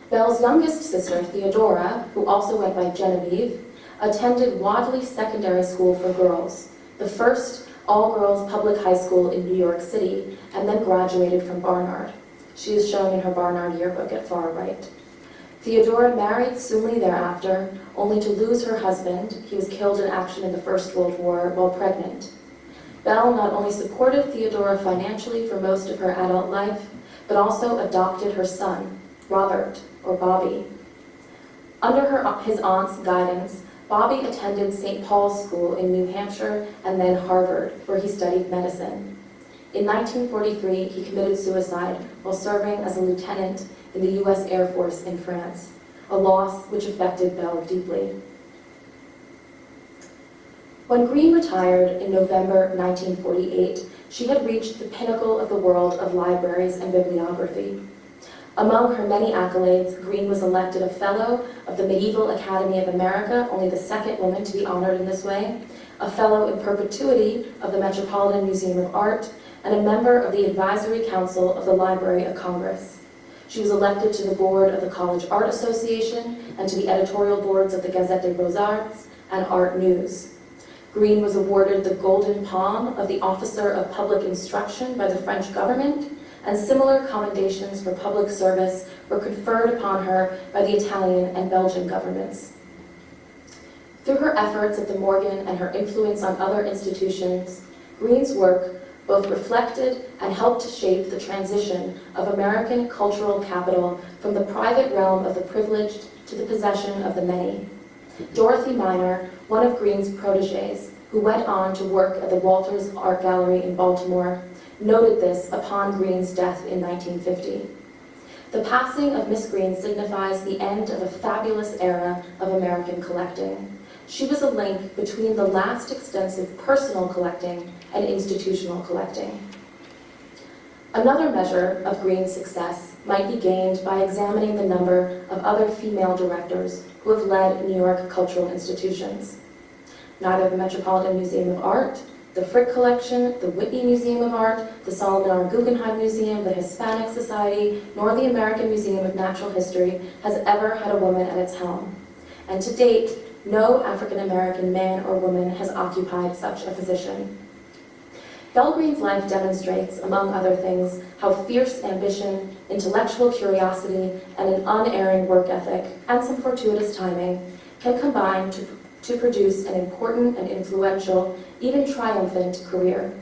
Belle's youngest sister, Theodora, who also went by Genevieve, attended Wadley Secondary School for Girls, the first all-girls public high school in New York City, and then graduated from Barnard. She is shown in her Barnard yearbook at far right. Theodora married soonly thereafter, only to lose her husband. He was killed in action in the First World War while pregnant. Belle not only supported Theodora financially for most of her adult life, but also adopted her son, Robert, or Bobby. Under his aunt's guidance, Bobby attended St. Paul's School in New Hampshire and then Harvard, where he studied medicine. In 1943, he committed suicide while serving as a lieutenant in the U.S. Air Force in France, a loss which affected Belle deeply. When Green retired in November 1948, she had reached the pinnacle of the world of libraries and bibliography. Among her many accolades, Green was elected a Fellow of the Medieval Academy of America, only the second woman to be honored in this way, a Fellow in Perpetuity of the Metropolitan Museum of Art, and a member of the Advisory Council of the Library of Congress. She was elected to the board of the College Art Association and to the editorial boards of the Gazette des Beaux-Arts and Art News. Green was awarded the Golden Palm of the Officer of Public Instruction by the French government, and similar commendations for public service were conferred upon her by the Italian and Belgian governments. Through her efforts at the Morgan and her influence on other institutions, Green's work both reflected and helped to shape the transition of American cultural capital from the private realm of the privileged to the possession of the many. Dorothy Miner, one of Green's protégés, who went on to work at the Walters Art Gallery in Baltimore, noted this upon Green's death in 1950. The passing of Miss Green signifies the end of a fabulous era of American collecting. She was a link between the last extensive personal collecting and institutional collecting. Another measure of Green's success might be gained by examining the number of other female directors who have led New York cultural institutions. Neither the Metropolitan Museum of Art, the Frick Collection, the Whitney Museum of Art, the Solomon R. Guggenheim Museum, the Hispanic Society, nor the American Museum of Natural History has ever had a woman at its helm. And to date, no African American man or woman has occupied such a position. Belle Green's life demonstrates, among other things, how fierce ambition, intellectual curiosity, and an unerring work ethic, and some fortuitous timing, can combine to produce an important and influential, even triumphant career.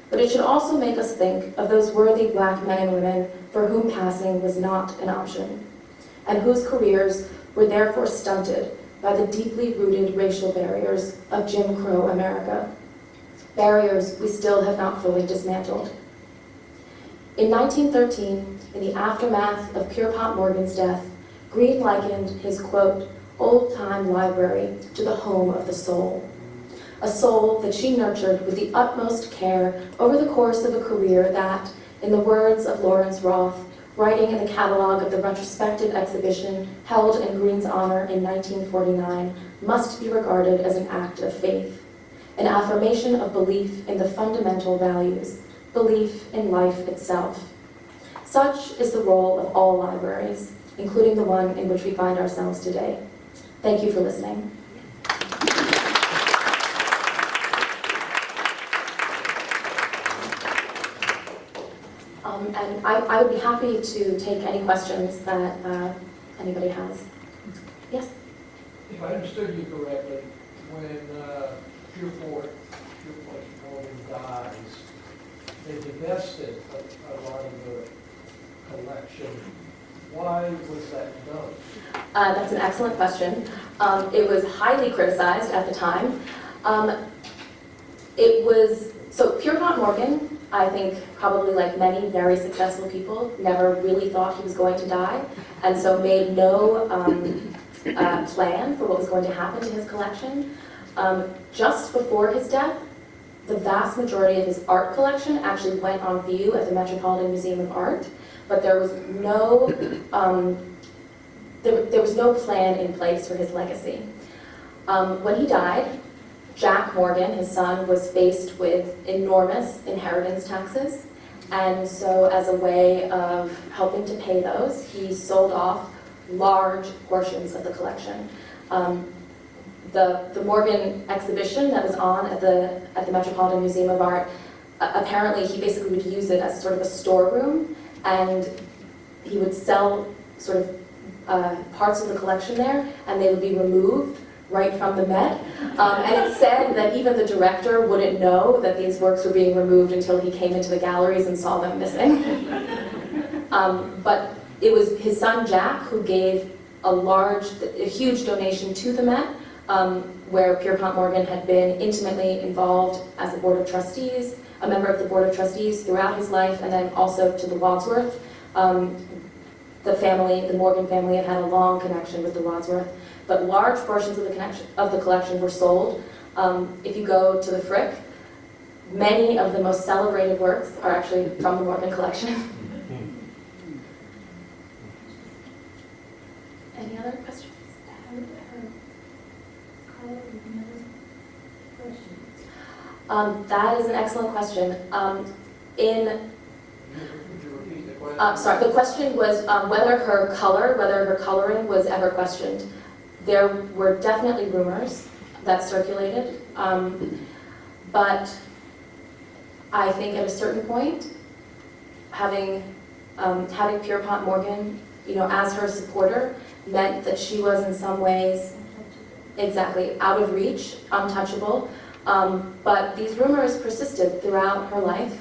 But it should also make us think of those worthy Black men and women for whom passing was not an option, and whose careers were therefore stunted by the deeply rooted racial barriers of Jim Crow America. Barriers we still have not fully dismantled. In 1913, in the aftermath of Pierpont Morgan's death, Green likened his, quote, old-time library to the home of the soul. A soul that she nurtured with the utmost care over the course of a career that, in the words of Lawrence Roth, writing in the catalog of the retrospective exhibition held in Green's honor in 1949, must be regarded as an act of faith, an affirmation of belief in the fundamental values, belief in life itself. Such is the role of all libraries, including the one in which we find ourselves today. Thank you for listening. And I would be happy to take any questions that anybody has. Yes? If I understood you correctly, when Pierpont Morgan dies, they divested a lot of the collection. Why was that done? That's an excellent question. It was highly criticized at the time. So Pierpont Morgan, I think probably like many very successful people, never really thought he was going to die, and so made no plan for what was going to happen to his collection. Just before his death, the vast majority of his art collection actually went on view at the Metropolitan Museum of Art, but there was no plan in place for his legacy. When he died, Jack Morgan, his son, was faced with enormous inheritance taxes, and so as a way of helping to pay those, he sold off large portions of the collection. The Morgan exhibition that was on at the Metropolitan Museum of Art, apparently he basically would use it as sort of a storeroom, and he would sell sort of parts of the collection there, and they would be removed right from the Met. And it said that even the director wouldn't know that these works were being removed until he came into the galleries and saw them missing. But it was his son Jack who gave a huge donation to the Met, where Pierpont Morgan had been intimately involved as a board of trustees, a member of the board of trustees throughout his life, and then also to the Wadsworth. The Morgan family had a long connection with the Wadsworth, but large portions of the collection were sold. If you go to the Frick, many of the most celebrated works are actually from the Morgan collection. Any other questions? That is an excellent question. Would you repeat the question? Sorry, the question was whether her coloring was ever questioned. There were definitely rumors that circulated. But I think at a certain point, having Pierpont Morgan, as her supporter, meant that she was in some ways exactly out of reach, untouchable. But these rumors persisted throughout her life,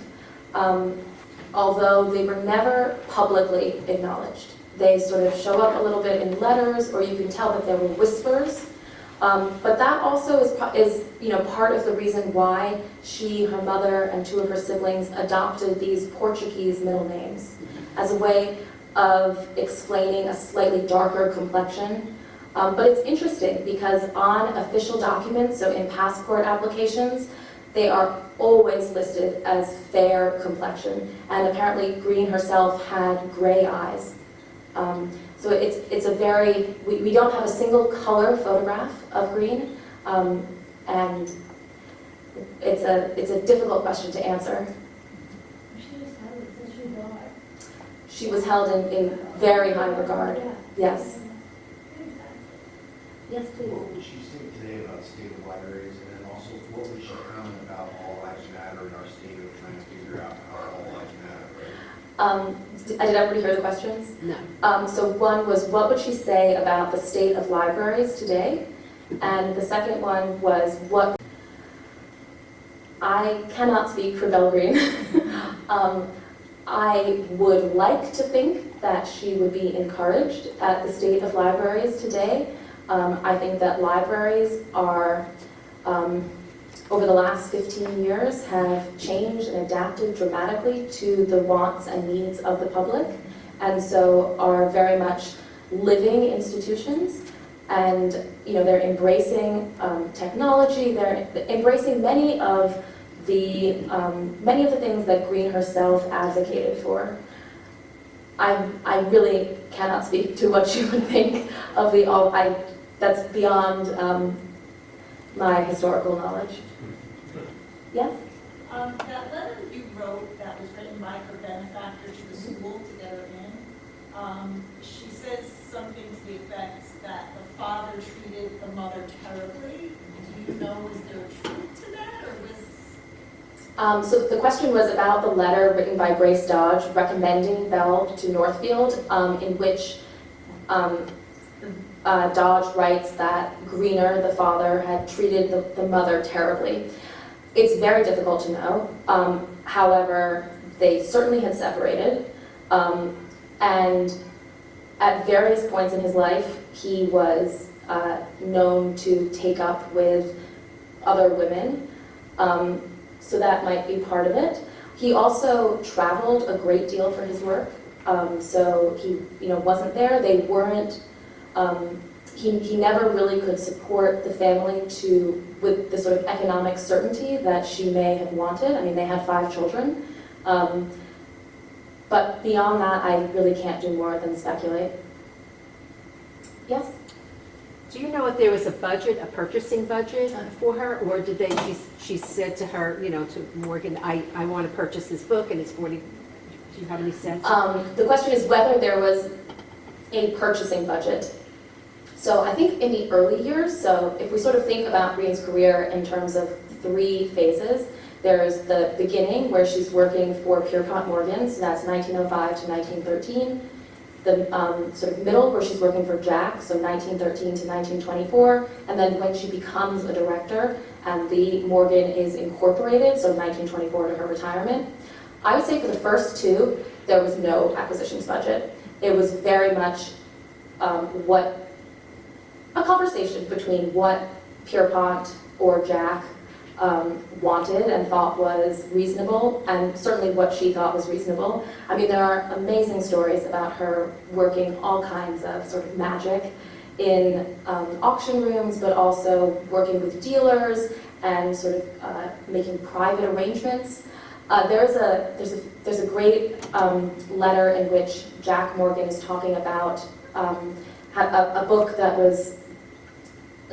although they were never publicly acknowledged. They sort of show up a little bit in letters, or you can tell that there were whispers. But that also is part of the reason why she, her mother, and two of her siblings adopted these Portuguese middle names as a way of explaining a slightly darker complexion. But it's interesting because on official documents, so in passport applications, they are always listed as fair complexion. And apparently Green herself had gray eyes. So it's a very, we don't have a single color photograph of Green, and it's a difficult question to answer. She was held in very high regard, yes. Yes, please. What would she say today about the state of libraries, and then also what would she comment about all lives matter in our state of trying to figure out how all lives matter, right? Did everybody hear the questions? No. So one was, what would she say about the state of libraries today? And the second one was, I cannot speak for Belle Green. I would like to think that she would be encouraged at the state of libraries today. I think that libraries are, over the last 15 years, have changed and adapted dramatically to the wants and needs of the public, and so are very much living institutions. And they're embracing technology. They're embracing many of the things that Green herself advocated for. I really cannot speak to what you would think of that's beyond my historical knowledge. Yes? That letter you wrote that was written by her benefactor to the school to get her in, she says something to the effect that the father treated the mother terribly. Do you know, is there a truth to that, or was... So the question was about the letter written by Grace Dodge recommending Belle to Northfield, in which Dodge writes that Greener, the father, had treated the mother terribly. It's very difficult to know. However, they certainly had separated. And at various points in his life, he was known to take up with other women. So that might be part of it. He also traveled a great deal for his work. So he wasn't there. They weren't, he never really could support the family with the sort of economic certainty that she may have wanted. I mean, they had 5 children. But beyond that, I really can't do more than speculate. Yes? Do you know if there was a budget, a purchasing budget for her, or did she said to her, to Morgan, I want to purchase this book and it's 40, do you have any sense? The question is whether there was a purchasing budget. So I think in the early years, so if we sort of think about Green's career in terms of 3 phases, there's the beginning where she's working for Pierpont Morgan, so that's 1905 to 1913. The sort of middle where she's working for Jack, so 1913 to 1924, and then when she becomes a director and the Morgan is incorporated, so 1924 to her retirement. I would say for the first 2, there was no acquisitions budget. It was very much a conversation between what Pierpont or Jack wanted and thought was reasonable, and certainly what she thought was reasonable. I mean, there are amazing stories about her working all kinds of sort of magic in auction rooms, but also working with dealers and sort of making private arrangements. There's a great letter in which Jack Morgan is talking about a book that was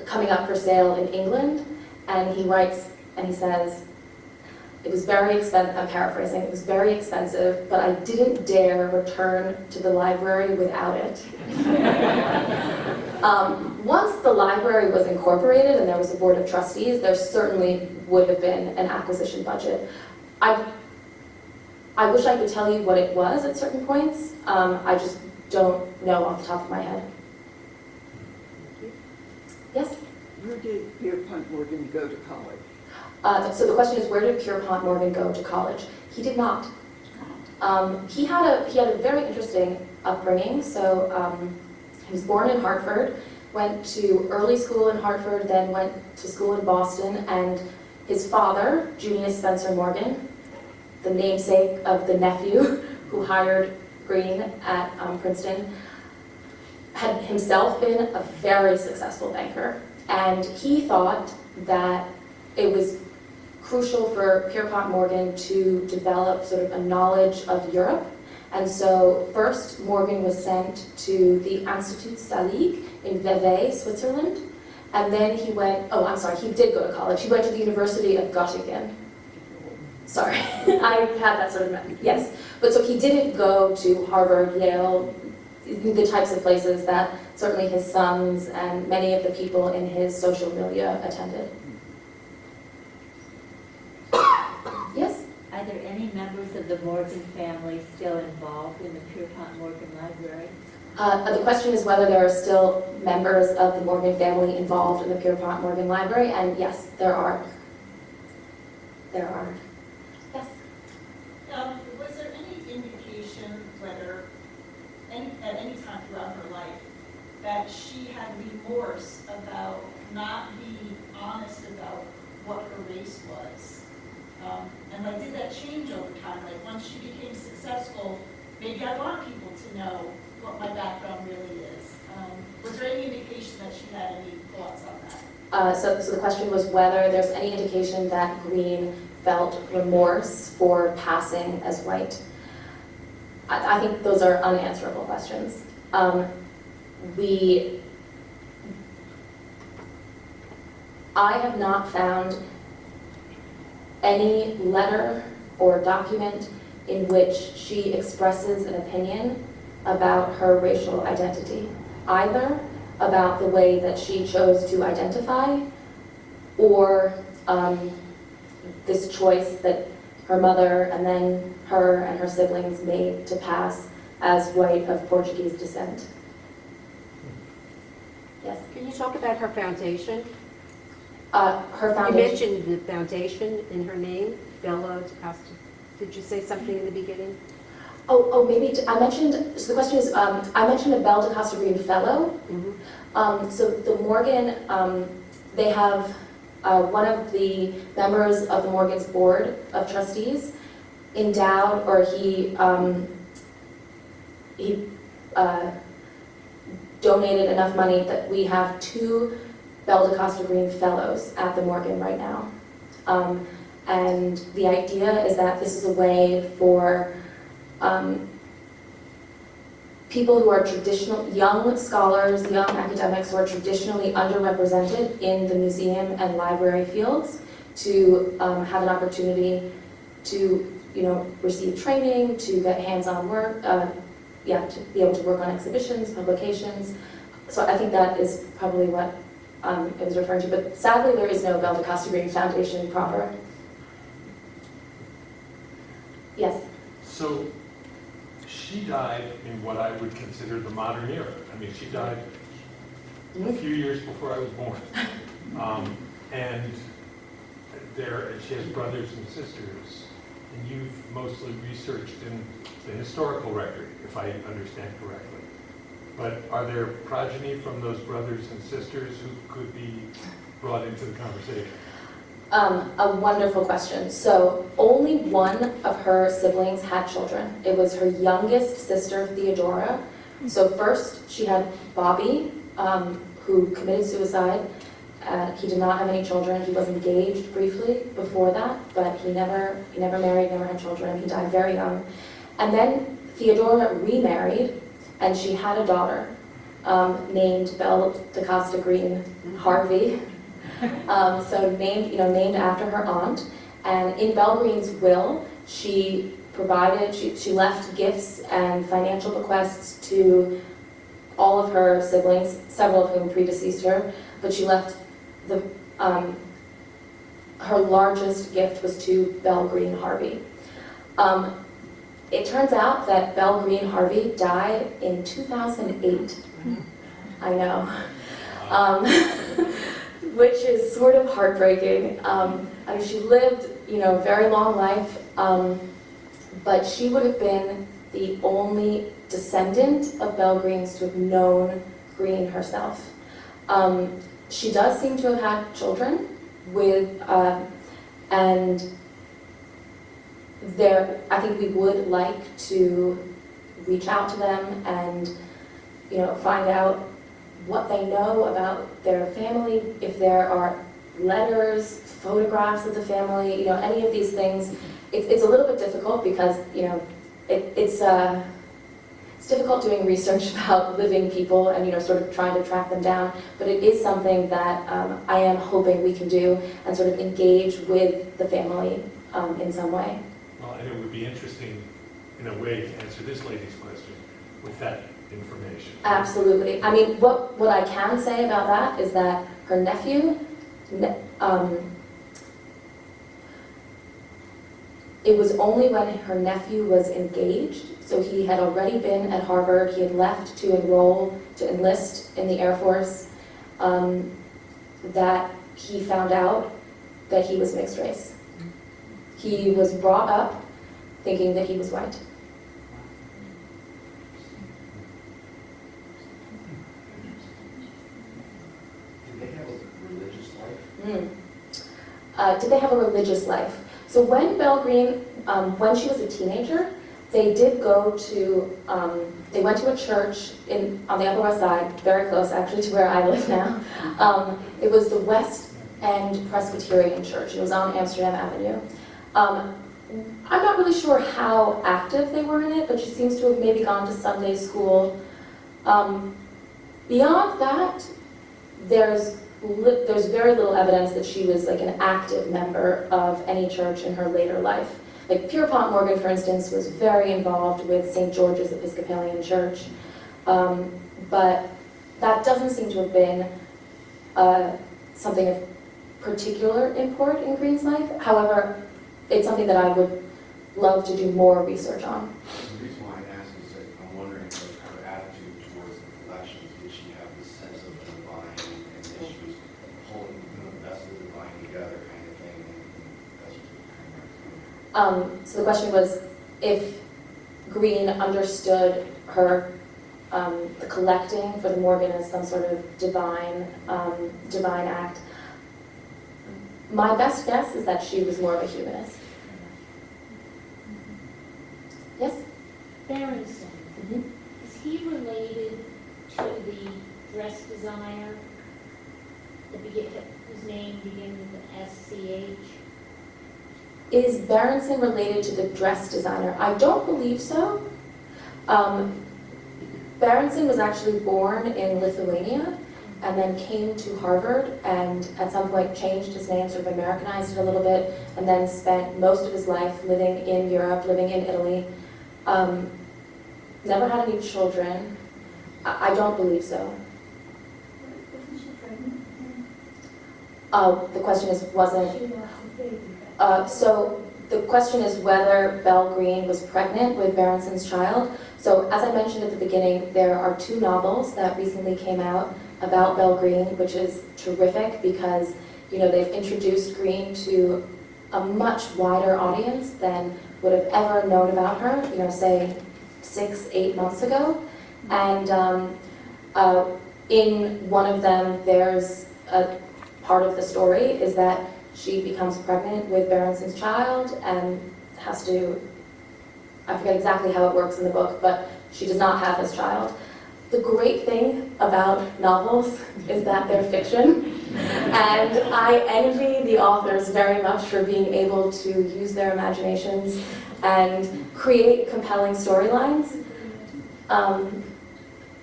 coming up for sale in England, and he writes and he says, it was very expensive, I'm paraphrasing, it was very expensive, but I didn't dare return to the library without it. Once the library was incorporated and there was a board of trustees, there certainly would have been an acquisition budget. I wish I could tell you what it was at certain points. I just don't know off the top of my head. Yes? Where did Pierpont Morgan go to college? So the question is, where did Pierpont Morgan go to college? He did not. He had a very interesting upbringing. So he was born in Hartford, went to early school in Hartford, then went to school in Boston, and his father, Junius Spencer Morgan, the namesake of the nephew who hired Green at Princeton, had himself been a very successful banker. And he thought that it was crucial for Pierpont Morgan to develop sort of a knowledge of Europe. And so first Morgan was sent to the Institut Salique in Vevey, Switzerland. And then he went, he did go to college. He went to the University of Göttingen. Sorry, I had that sort of, yes. But so he didn't go to Harvard, Yale, the types of places that certainly his sons and many of the people in his social milieu attended. Yes? Are there any members of the Morgan family still involved in the Pierpont Morgan Library? The question is whether there are still members of the Morgan family involved in the Pierpont Morgan Library, and yes, there are. There are. Yes? Was there any indication whether, at any time throughout her life, that she had remorse about not being honest about what her race was? And like, did that change over time? Like, once she became successful, maybe I want people to know what my background really is. Was there any indication that she had any thoughts on that? So the question was whether there's any indication that Green felt remorse for passing as white. I think those are unanswerable questions. I have not found any letter or document in which she expresses an opinion about her racial identity, either about the way that she chose to identify or this choice that her mother and then her and her siblings made to pass as white of Portuguese descent. Yes? Can you talk about her foundation? Her You foundation. mentioned the foundation in her name, Bella DaCosta. Did you say something in the beginning? Maybe I mentioned, so the question is, I mentioned a Belle DaCosta Green Fellow. Mm-hmm. So the Morgan, they have one of the members of the Morgan's board of trustees endowed, or he donated enough money that we have 2 Belle DaCosta Green Fellows at the Morgan right now. And the idea is that this is a way for people who are traditional, young scholars, young academics who are traditionally underrepresented in the museum and library fields to have an opportunity to, receive training, to get hands-on work, to be able to work on exhibitions, publications. So I think that is probably what it was referring to. But sadly, there is no Belle DaCosta Green Foundation proper. Yes? So she died in what I would consider the modern era. I mean, she died a few years before I was born. And she has brothers and sisters, and you've mostly researched in the historical record, if I understand correctly. But are there progeny from those brothers and sisters who could be brought into the conversation? A wonderful question. So only one of her siblings had children. It was her youngest sister, Theodora. So first she had Bobby, who committed suicide. He did not have any children. He was engaged briefly before that, but he never married, never had children. He died very young. And then Theodora remarried, and she had a daughter named Belle DaCosta Green Harvey. So named after her aunt. And in Belle Green's will, she left gifts and financial bequests to all of her siblings, several of whom predeceased her, but she left her largest gift was to Belle Green Harvey. It turns out that Belle Green Harvey died in 2008. I know. Which is sort of heartbreaking. I mean, she lived, a very long life, but she would have been the only descendant of Belle Green's to have known Green herself. She does seem to have had children with, and I think we would like to reach out to them and, find out what they know about their family, if there are letters, photographs of the family, any of these things. It's a little bit difficult because, it's difficult doing research about living people and, sort of trying to track them down, but it is something that I am hoping we can do and sort of engage with the family in some way. Well, and it would be interesting, in a way, to answer this lady's question with that information. Absolutely. I mean, what I can say about that is that her nephew, it was only when her nephew was engaged, so he had already been at Harvard, he had left to enlist in the Air Force, that he found out that he was mixed race. He was brought up thinking that he was white. Did they have a religious life? Did they have a religious life? So when Belle Green, when she was a teenager, they did go to, they went to a church on the Upper West Side, very close actually to where I live now. It was the West End Presbyterian Church. It was on Amsterdam Avenue. I'm not really sure how active they were in it, but she seems to have maybe gone to Sunday school. Beyond that, there's very little evidence that she was like an active member of any church in her later life. Like Pierpont Morgan, for instance, was very involved with St. George's Episcopalian Church, but that doesn't seem to have been something of particular import in Green's life. However, it's something that I would love to do more research on. The reason why I ask is that I'm wondering like, her attitude towards the collections. Did she have this sense of the divine and that she was pulling the best of the divine together kind of thing? And that's what kind of So the question was if Green understood her, the collecting for the Morgan as some sort of divine act. My best guess is that she was more of a humanist. Yes? Berenson, is he related to the dress designer, whose name begins with an SCH? Is Berenson related to the dress designer? I don't believe so. Berenson was actually born in Lithuania and then came to Harvard and at some point changed his name, sort of Americanized it a little bit, and then spent most of his life living in Europe, living in Italy. Never had any children. I don't believe so. Wasn't she pregnant? The question is, wasn't... She lost the baby. So the question is whether Belle Green was pregnant with Berenson's child. So as I mentioned at the beginning, there are 2 novels that recently came out about Belle Green, which is terrific because, they've introduced Green to a much wider audience than would have ever known about her, say 6-8 months ago. And in one of them, there's a part of the story is that she becomes pregnant with Berenson's child and has to, I forget exactly how it works in the book, but she does not have his child. The great thing about novels is that they're fiction, and I envy the authors very much for being able to use their imaginations and create compelling storylines. I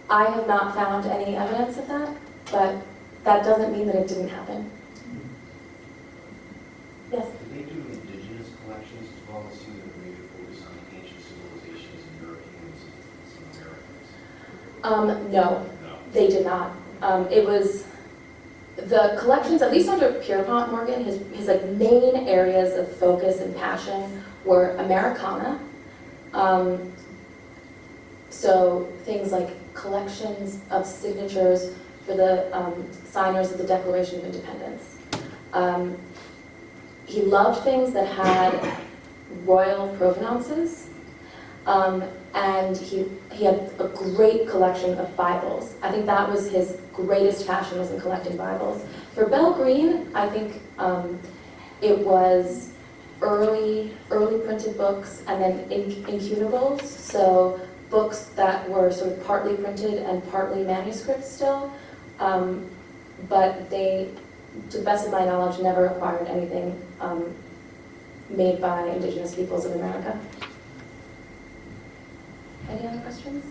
have not found any evidence of that, but that doesn't mean that it didn't happen. Yes? Did they do indigenous collections as well as see that maybe focus on ancient civilizations and Europeans and some Americans? No, No. they did not. It was, the collections, at least under Pierpont Morgan, his like main areas of focus and passion were Americana. So things like collections of signatures for the signers of the Declaration of Independence. He loved things that had royal provenances, and he had a great collection of Bibles. I think that was his greatest passion, was in collecting Bibles. For Bell Green, I think it was early printed books and then incutables, so books that were sort of partly printed and partly manuscript still, but they, to the best of my knowledge, never acquired anything made by Indigenous peoples of America. Any other questions?